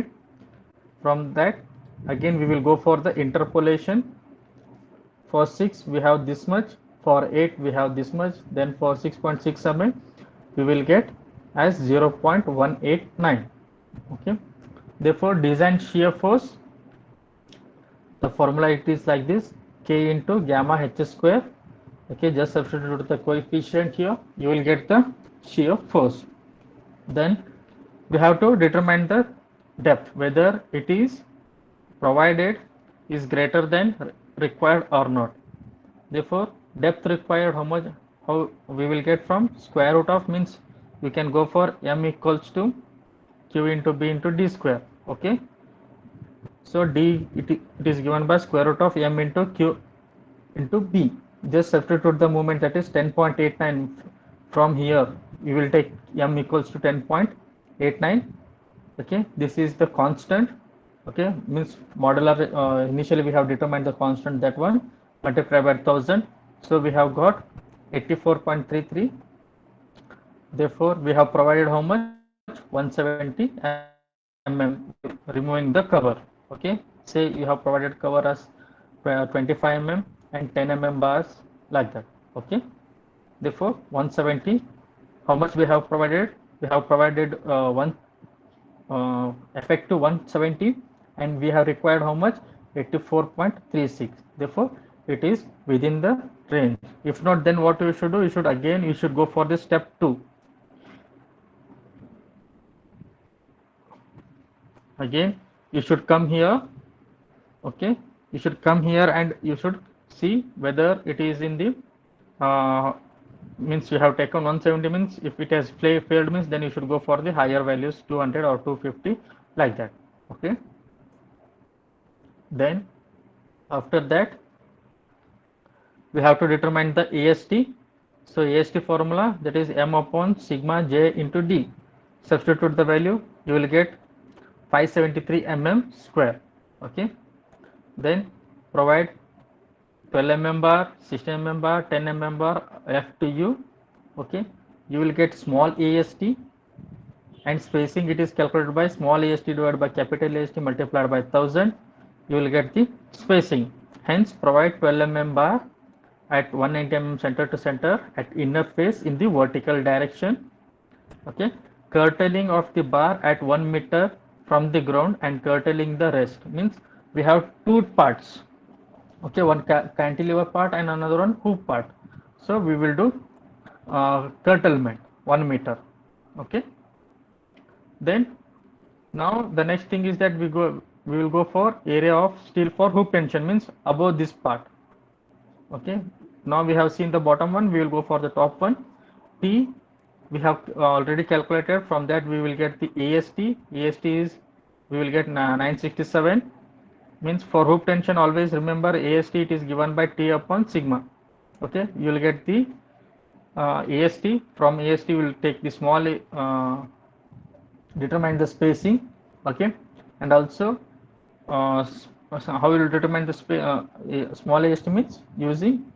from that again we will go for the interpolation. For 6 we have this much, for 8 we have this much, then for 6.6 mm we will get as 0.189. Okay, therefore design shear force, the formula it is like this: K into gamma h square. Okay, just substitute the coefficient here, you will get the shear force. Then we have to determine the depth, whether it is provided is greater than required or not. Therefore depth required, how much, how we will get from square root of, means we can go for m equals to q into b into d square. Okay, so d it is given by square root of m into q into b. Just substitute the moment, that is 10.89. From here we will take m equals to 10.89. okay, this is the constant. Okay, means modular, initially we have determined the constant, that one multiplied by 1000, so we have got 84.33. therefore we have provided how much, 170 mm, removing the cover. Okay, say you have provided cover as 25 mm and 10 mm bars, like that. Okay, therefore 170, how much we have provided, we have provided one effective 170, and we have required how much, 84.36. therefore it is within the range. If not, then what you should do, you should go for the step 2. Again you should come here. Okay, you should come here and you should see whether it is in the means you have taken 170, means if it has failed, means then you should go for the higher values, 200 or 250, like that. Okay, then after that we have to determine the AST. So AST formula, that is m upon sigma j into d. Substitute the value, you will get 573 mm square. Okay, then provide 12 mm bar, 16 mm bar, 10 mm bar left to you. Okay, you will get small AST, and spacing it is calculated by small AST divided by capital AST multiplied by 1000. You will get the spacing. Hence provide 12 mm bar at 190 mm center to center at inner face in the vertical direction. Okay, curtailing of the bar at 1 meter from the ground and curtailing the rest, means we have two parts. Okay, one cantilever part and another one hoop part. So we will do curtailment 1 meter. Okay, then now the next thing is that we will go for area of steel for hoop tension, means above this part. Okay, now we have seen the bottom one, we will go for the top one. T we have already calculated, from that we will get the AST is, we will get 967. means for hoop tension, always remember AST it is given by T upon sigma. Okay, you will get the AST. From AST we will take the small determine the spacing. Okay, and also how we will determine the small AST, means using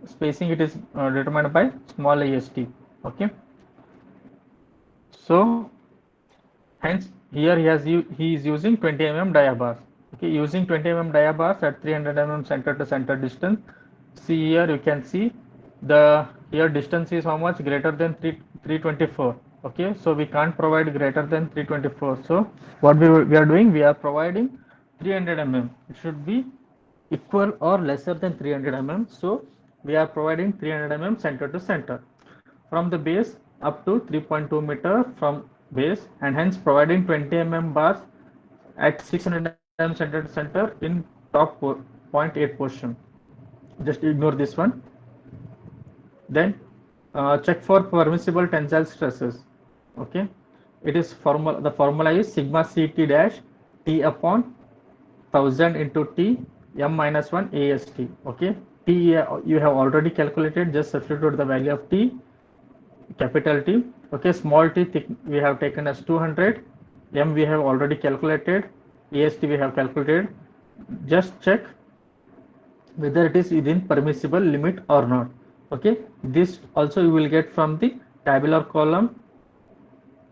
spacing it is determined by small AST. Okay, so hence here he is using 20 mm dia bars. Okay, using 20 mm dia bars at 300 mm center to center distance. See here, you can see the here distance is how much, greater than 324. Okay, so we can't provide greater than 324. So what we are doing, we are providing 300 mm. It should be equal or lesser than 300 mm. So we are providing 300 mm center to center from the base up to 3.2 meter from base, and hence providing 20 mm bars at 600 mm center to center in top 0.8 portion. Just ignore this one. Then check for permissible tensile stresses. Okay, it is formula, the formula is sigma ct dash T upon 1000 into T m minus 1 AST. Okay, T you have already calculated, just substitute the value of T, capital T. Okay, small t we have taken as 200, m we have already calculated, AST we have calculated. Just check whether it is within permissible limit or not. Okay, this also you will get from the tabular column.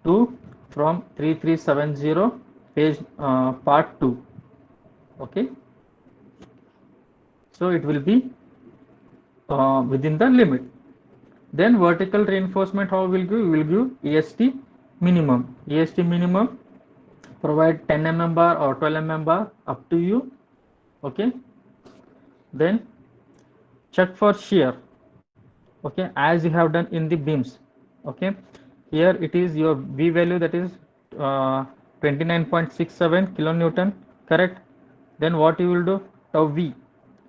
2 from 3370 page part 2. Okay, so it will be within the limit. Then vertical reinforcement, how will give? We will give EST minimum. EST minimum, provide 10 mm bar or 12 mm bar, up to you. Okay, then check for shear. Okay, as you have done in the beams. Okay, here it is your V value, that is 29.67 kilonewton, correct? Then what you will do? Tau V,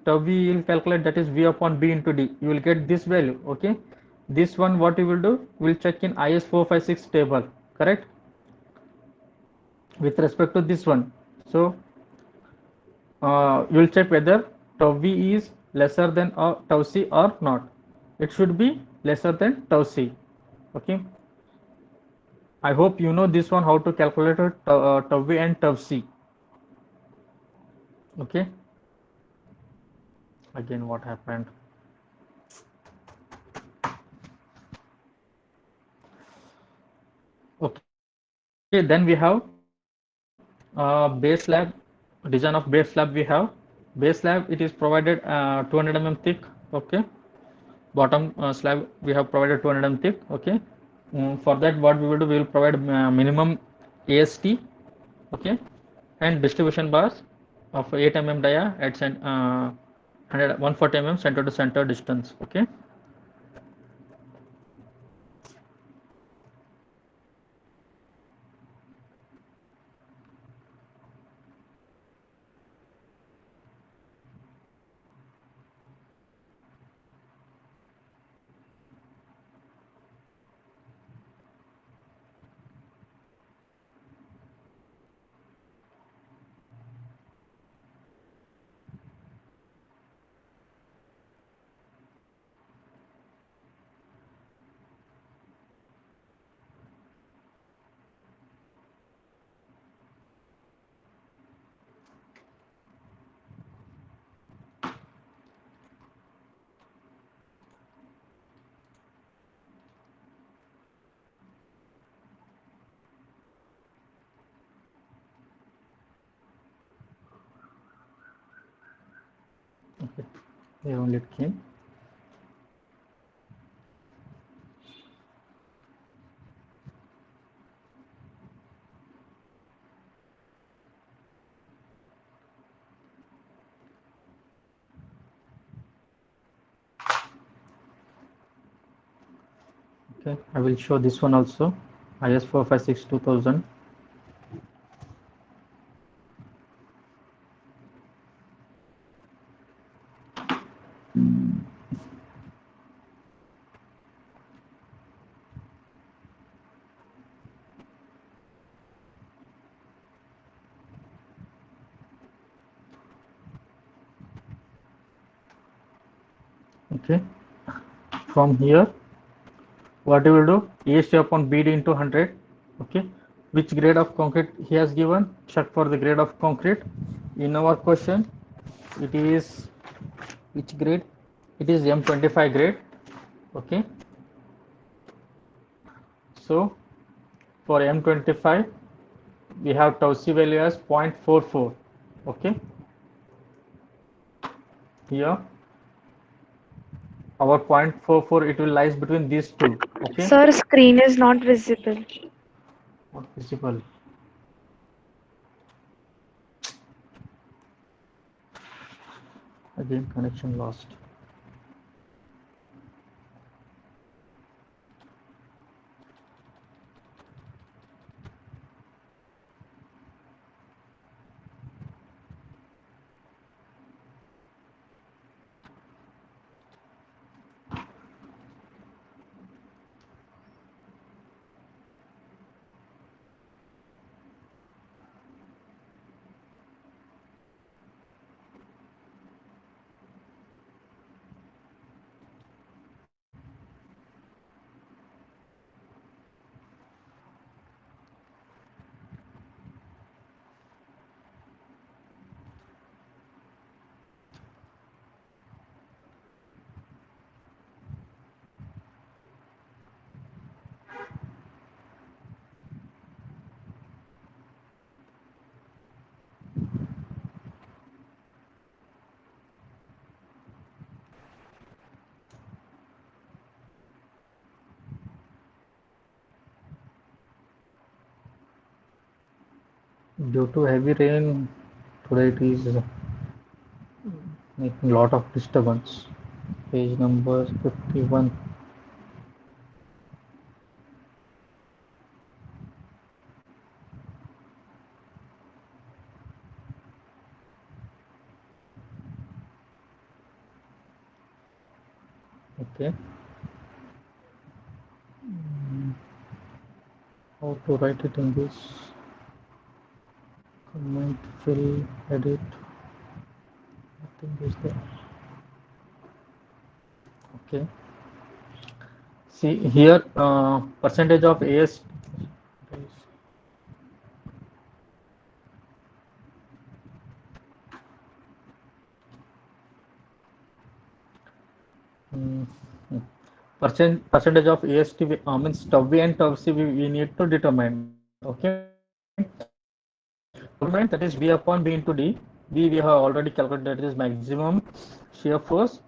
you will calculate, that is V upon B into D. You will get this value. Okay, this one what you will do? We will check in IS 456 table, correct, with respect to this one. So you will check whether tau V is lesser than tau C or not. It should be lesser than tau C. Okay, I hope you know this one, how to calculate tau V and tau C. Okay, again what happened? Okay, then we have base slab, design of base slab. We have base slab, it is provided 200 mm thick. Okay, bottom slab we have provided 200 mm thick. Okay, for that what we will do, we will provide minimum AST. Okay, and distribution bars of 8 mm dia at 140 mm center to center distance. Okay, okay, here only it came. Okay, I will show this one also, IS 456 2000. Okay, from here what you will do, EST upon BD into 100. Okay, which grade of concrete he has given? Check for the grade of concrete. In our question it is which grade? It is M25 grade. Okay, so for M25 we have tau C value as 0.44. Okay, here our 0.44, it will lies between these two. Okay, Sir, screen is not visible. not visible. Again connection lost. Due to heavy rain, today it is making a lot of disturbance. Page number 51. Okay. How to write it in this? Comment, fill, edit. Nothing is there. Okay. See here, percentage of AS. Mm, percentage of AST means tau V and tau C we need to determine. Okay. Determine that is V upon B into D. V we have already calculated, that is maximum shear force.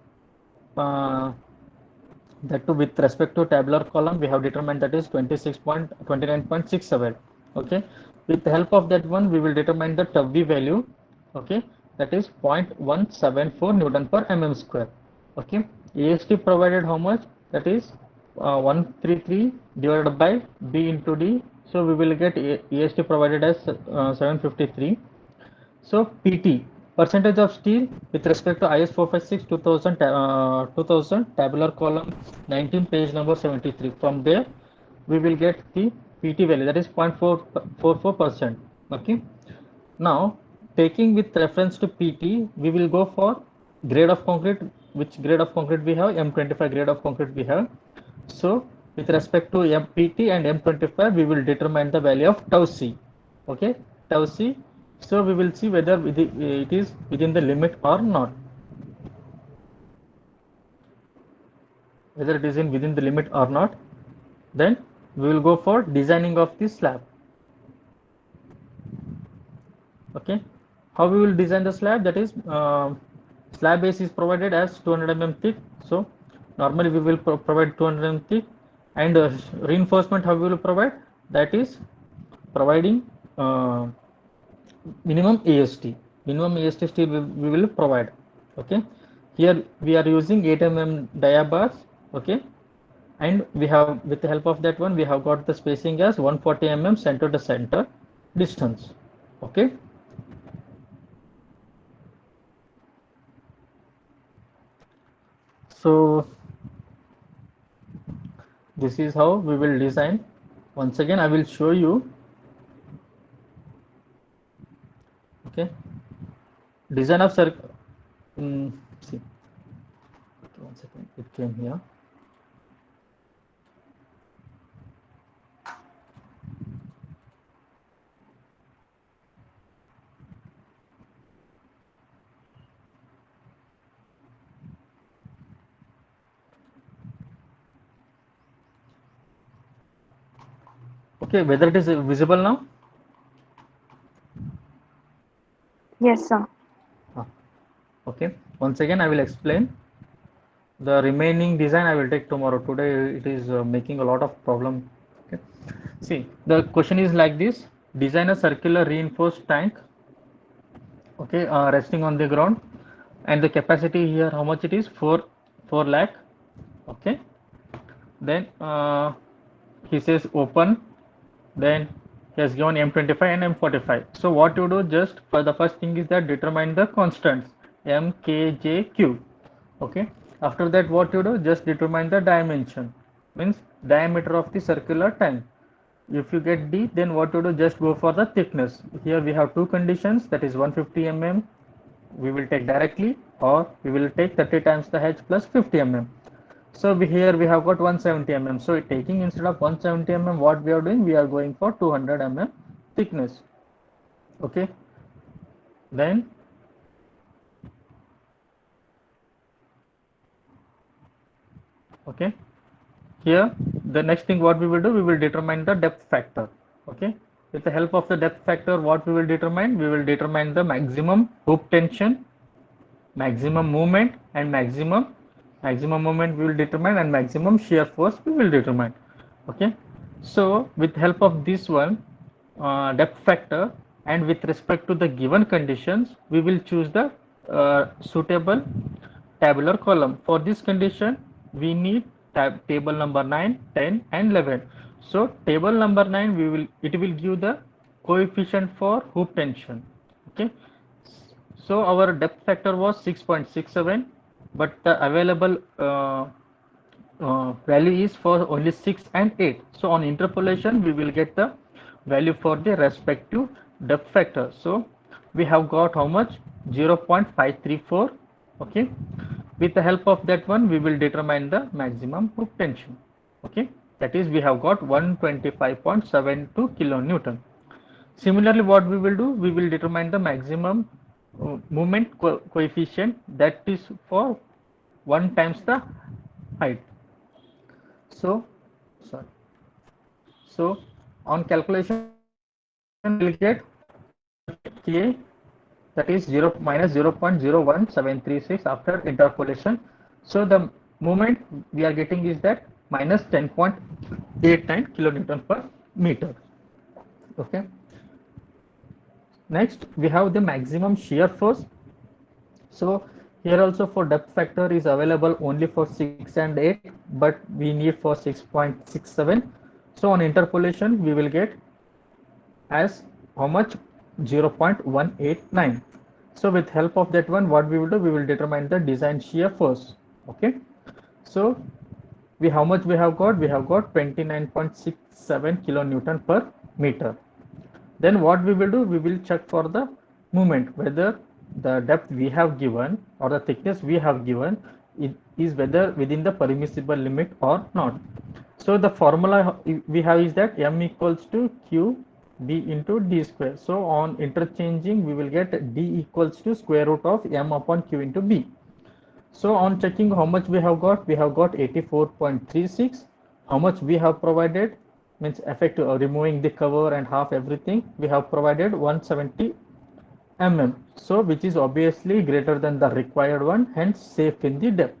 That too with respect to tabular column we have determined, that is 29.67. Okay, with the help of that one we will determine the tau V value. Okay, that is 0.174 Newton per mm square. Okay, AST provided how much, that is 133 divided by B into D, so we will get AST provided as 753. So PT, percentage of steel with respect to IS 456 2000 tabular column 19 page number 73. From there we will get the PT value, that is 0.444%. Okay. Now taking with reference to PT, we will go for grade of concrete. Which grade of concrete we have? M25 grade of concrete we have. So with respect to MPT and M25, we will determine the value of tau C. Okay, tau C. So we will see whether it is within the limit or not. Whether it is within the limit or not, then we will go for designing of the slab. Okay, how we will design the slab? That is, slab base is provided as 200 mm thick. So normally we will provide 200 mm thick, and reinforcement how we will provide? That is providing minimum AST. Minimum AST steel we will provide. Okay, here we are using 8 mm dia bars. Okay, and we have, with the help of that one, we have got the spacing as 140 mm center to center distance. Okay. So this is how we will design. Once again I will show you. Okay, design of circle. See, okay, 1 second, it came here. Okay, whether it is visible now? Yes, sir. Okay, once again I will explain. The remaining design I will take tomorrow. Today it is making a lot of problem. Okay, see, the question is like this: design a circular reinforced tank. Okay, resting on the ground, and the capacity here how much it is? 4 lakh. Okay, then he says open, then he has given M25 and M45. So what you do, just for the first thing is that determine the constants M, K, J, Q. Okay, after that what you do, just determine the dimension, means diameter of the circular tank. If you get D, then what you do, just go for the thickness. Here we have two conditions, that is 150 mm we will take directly, or we will take 30 times the H plus 50 mm. So here we have got 170 mm. So taking instead of 170 mm, what we are doing, we are going for 200 mm thickness. Okay, then okay, here the next thing what we will do, we will determine the depth factor. Okay, with the help of the depth factor, what we will determine, we will determine the maximum hoop tension, maximum movement, and maximum movement we will determine, and maximum shear force we will determine. Okay, so with help of this one, depth factor and with respect to the given conditions, we will choose the suitable tabular column. For this condition, we need table number 9, 10, and 11. So table number 9, it will give the coefficient for hoop tension. Okay. So our depth factor was 6.67, but the available value is for only 6 and 8. So on interpolation, we will get the value for the respective depth factor. So we have got how much? 0.534. Okay. With the help of that one, we will determine the maximum hoop tension. Okay. That is, we have got 125.72 kilonewton. Similarly, what we will do, we will determine the maximum moment coefficient, that is for 1 times the height. So on calculation, we will get K, that is minus 0.01736 after interpolation. So the moment we are getting is that minus 10.89 kilonewton per meter. Okay. Next, we have the maximum shear force. So here also for depth factor is available only for 6 and 8, but we need for 6.67. So on interpolation, we will get as how much? 0.189. So with help of that one, what we will do, we will determine the design shear force. Okay. So how much we have got? We have got 29.67 kilonewton per meter. Then what we will do, we will check for the movement, whether the depth we have given or the thickness we have given is whether within the permissible limit or not. So the formula we have is that m equals to q b into d square. So on interchanging, we will get d equals to square root of m upon q into b. So on checking how much we have got 84.36. How much we have provided, means effective removing the cover and half everything, we have provided 170 mm. So which is obviously greater than the required one, hence safe in the depth.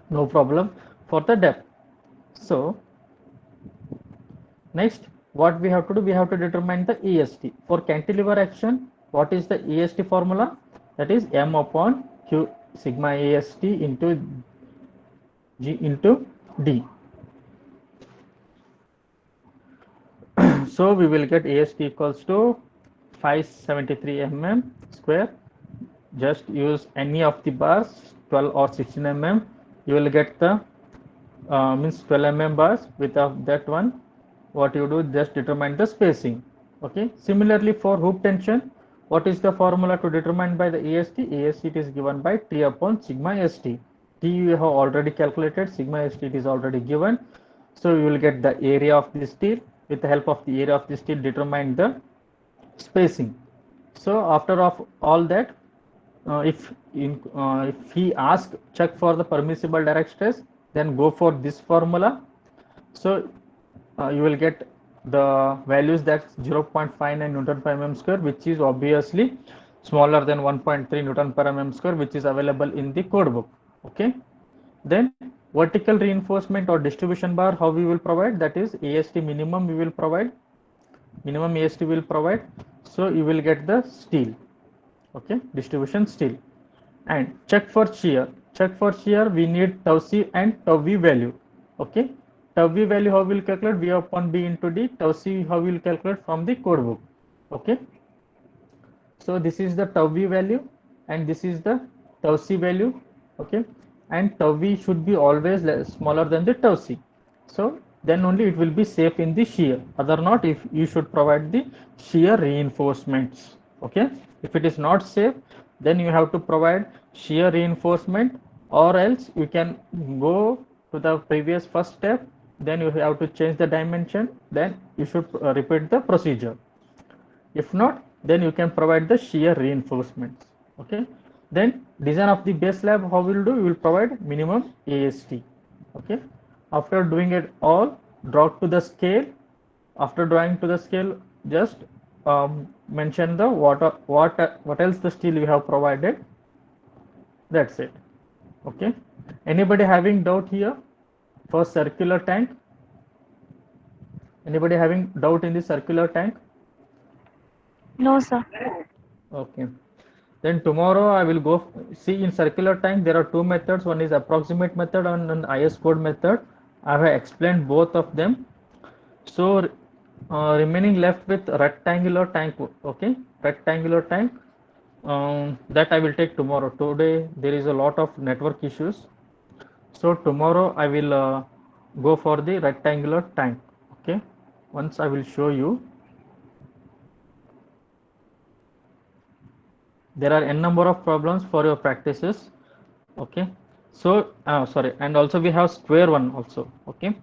No problem for the depth. So next, what we have to do, we have to determine the EST. For cantilever action, what is the EST formula? That is m upon q sigma AST into g into d. So we will get AST equals to 573 mm square. Just use any of the bars, 12 or 16 mm. You will get the means 12 mm bars. Without that one, what you do, just determine the spacing. Okay. Similarly, for hoop tension, what is the formula to determine by the AST? AST it is given by T upon sigma ST. T you have already calculated, sigma ST it is already given. So you will get the area of the steel. With the help of the area of the steel, determine the spacing. So after of all that, if he asks check for the permissible direct stress, then go for this formula. So you will get the values, that's 0.59 Newton per mm square, which is obviously smaller than 1.3 Newton per mm square, which is available in the code book. Okay. Then vertical reinforcement or distribution bar, how we will provide, that is AST minimum we will provide, minimum AST will provide. So you will get the steel. Okay, distribution steel. And check for shear, we need tau c and tau v value. Okay, tau v value how we will calculate? V upon b into d. Tau c how we will calculate? From the code book. Okay, so this is the tau v value and this is the tau c value. Okay, and tau v should be always smaller than the tau c. So then only it will be safe in the shear. Other not, if you should provide the shear reinforcements. Okay, if it is not safe, then you have to provide shear reinforcement, or else you can go to the previous first step, then you have to change the dimension, then you should repeat the procedure. If not, then you can provide the shear reinforcements. Okay, then design of the base slab, how we will do, we will provide minimum AST. Okay, after doing it all, draw to the scale. After drawing to the scale, just mention the what else the steel we have provided. That's it. Okay, anybody having doubt here for circular tank? Anybody having doubt in the circular tank? No, sir. Okay. Then tomorrow I will go see in circular time there are two methods. One is approximate method and an IS code method. I have explained both of them. So remaining left with rectangular tank. Okay, rectangular tank. That I will take tomorrow. Today there is a lot of network issues. So tomorrow I will go for the rectangular tank. Okay, once I will show you. There are n number of problems for your practices. Okay, so sorry, and also we have square one also. Okay,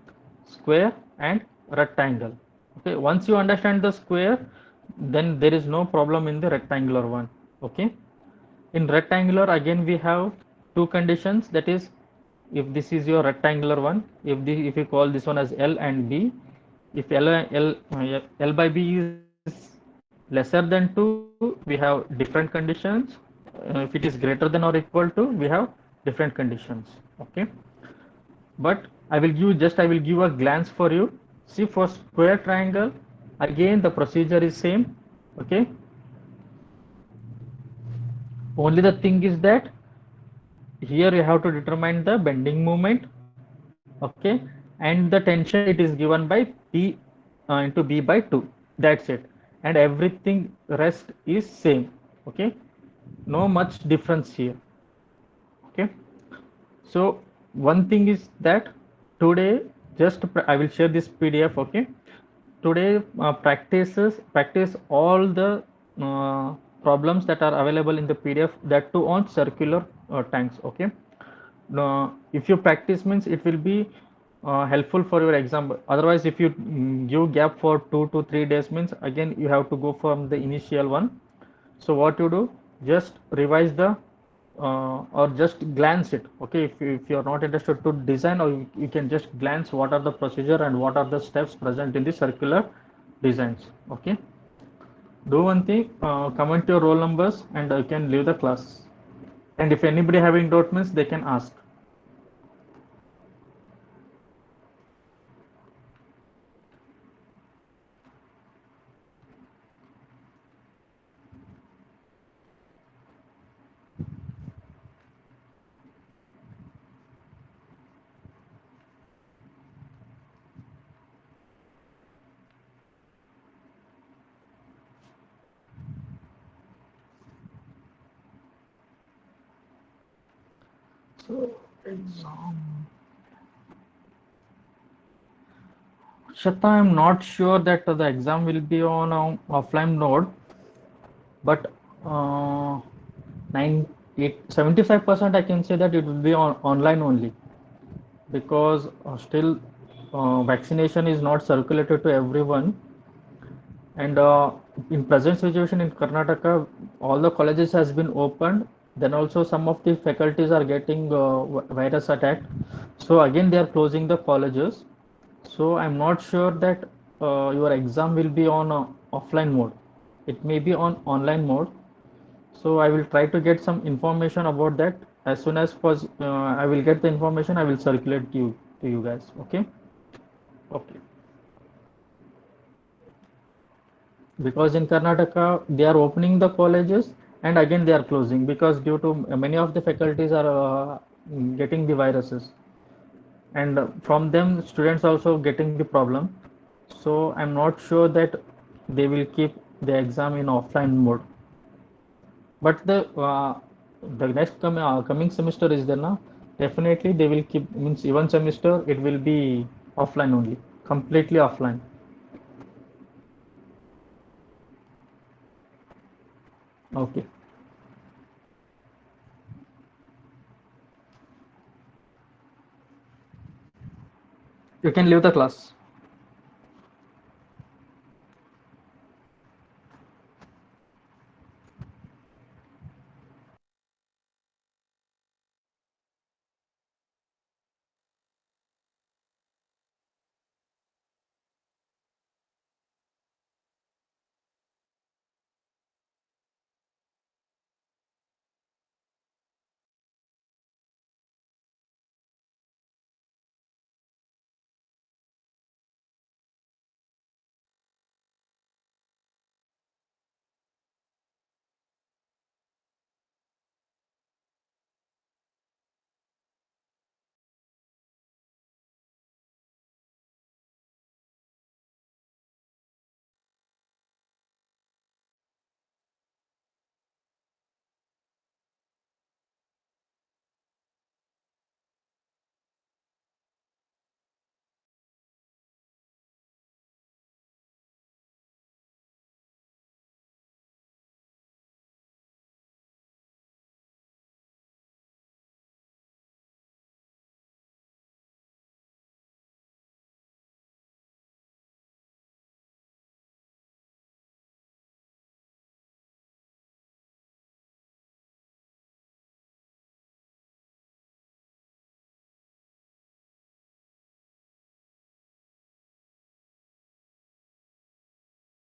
square and rectangle. Okay, once you understand the square, then there is no problem in the rectangular one. Okay, in rectangular again we have two conditions, that is if this is your rectangular one, if you call this one as L and B, if L by B is lesser than 2, we have different conditions. If it is greater than or equal to, we have different conditions. Okay, but I will give a glance for you. See, for square triangle again the procedure is same. Okay, only the thing is that here you have to determine the bending moment. Okay, and the tension it is given by P into B by 2. That's it, and everything rest is same. Okay, no much difference here. Okay, so one thing is that today just I will share this PDF. Okay, today practice all the problems that are available in the PDF, that too on circular tanks. Okay, if you practice means it will be helpful for your exam. Otherwise if you give gap for 2 to 3 days means again you have to go from the initial one. So what you do, just revise the or just glance it. Okay, if you are not interested to design, or you can just glance what are the procedure and what are the steps present in the circular designs. Okay, do one thing, comment your roll numbers and you can leave the class, and if anybody having doubt means they can ask. So exam. Shata, I'm not sure that the exam will be on offline mode, but uh, 75% I can say that it will be on online only, because still vaccination is not circulated to everyone, and in present situation in Karnataka, all the colleges has been opened. Then also some of the faculties are getting virus attack, so again they are closing the colleges. So I'm not sure that your exam will be on offline mode. It may be on online mode. So I will try to get some information about that as soon as I will get the information. I will circulate to you guys. Okay. Okay. Because in Karnataka they are opening the colleges and again they are closing, because due to many of the faculties are getting the viruses, and from them students also getting the problem. So I'm not sure that they will keep the exam in offline mode, but the next coming semester is there now. Definitely they will keep, means even semester it will be offline only, completely offline. Okay, you can leave the class.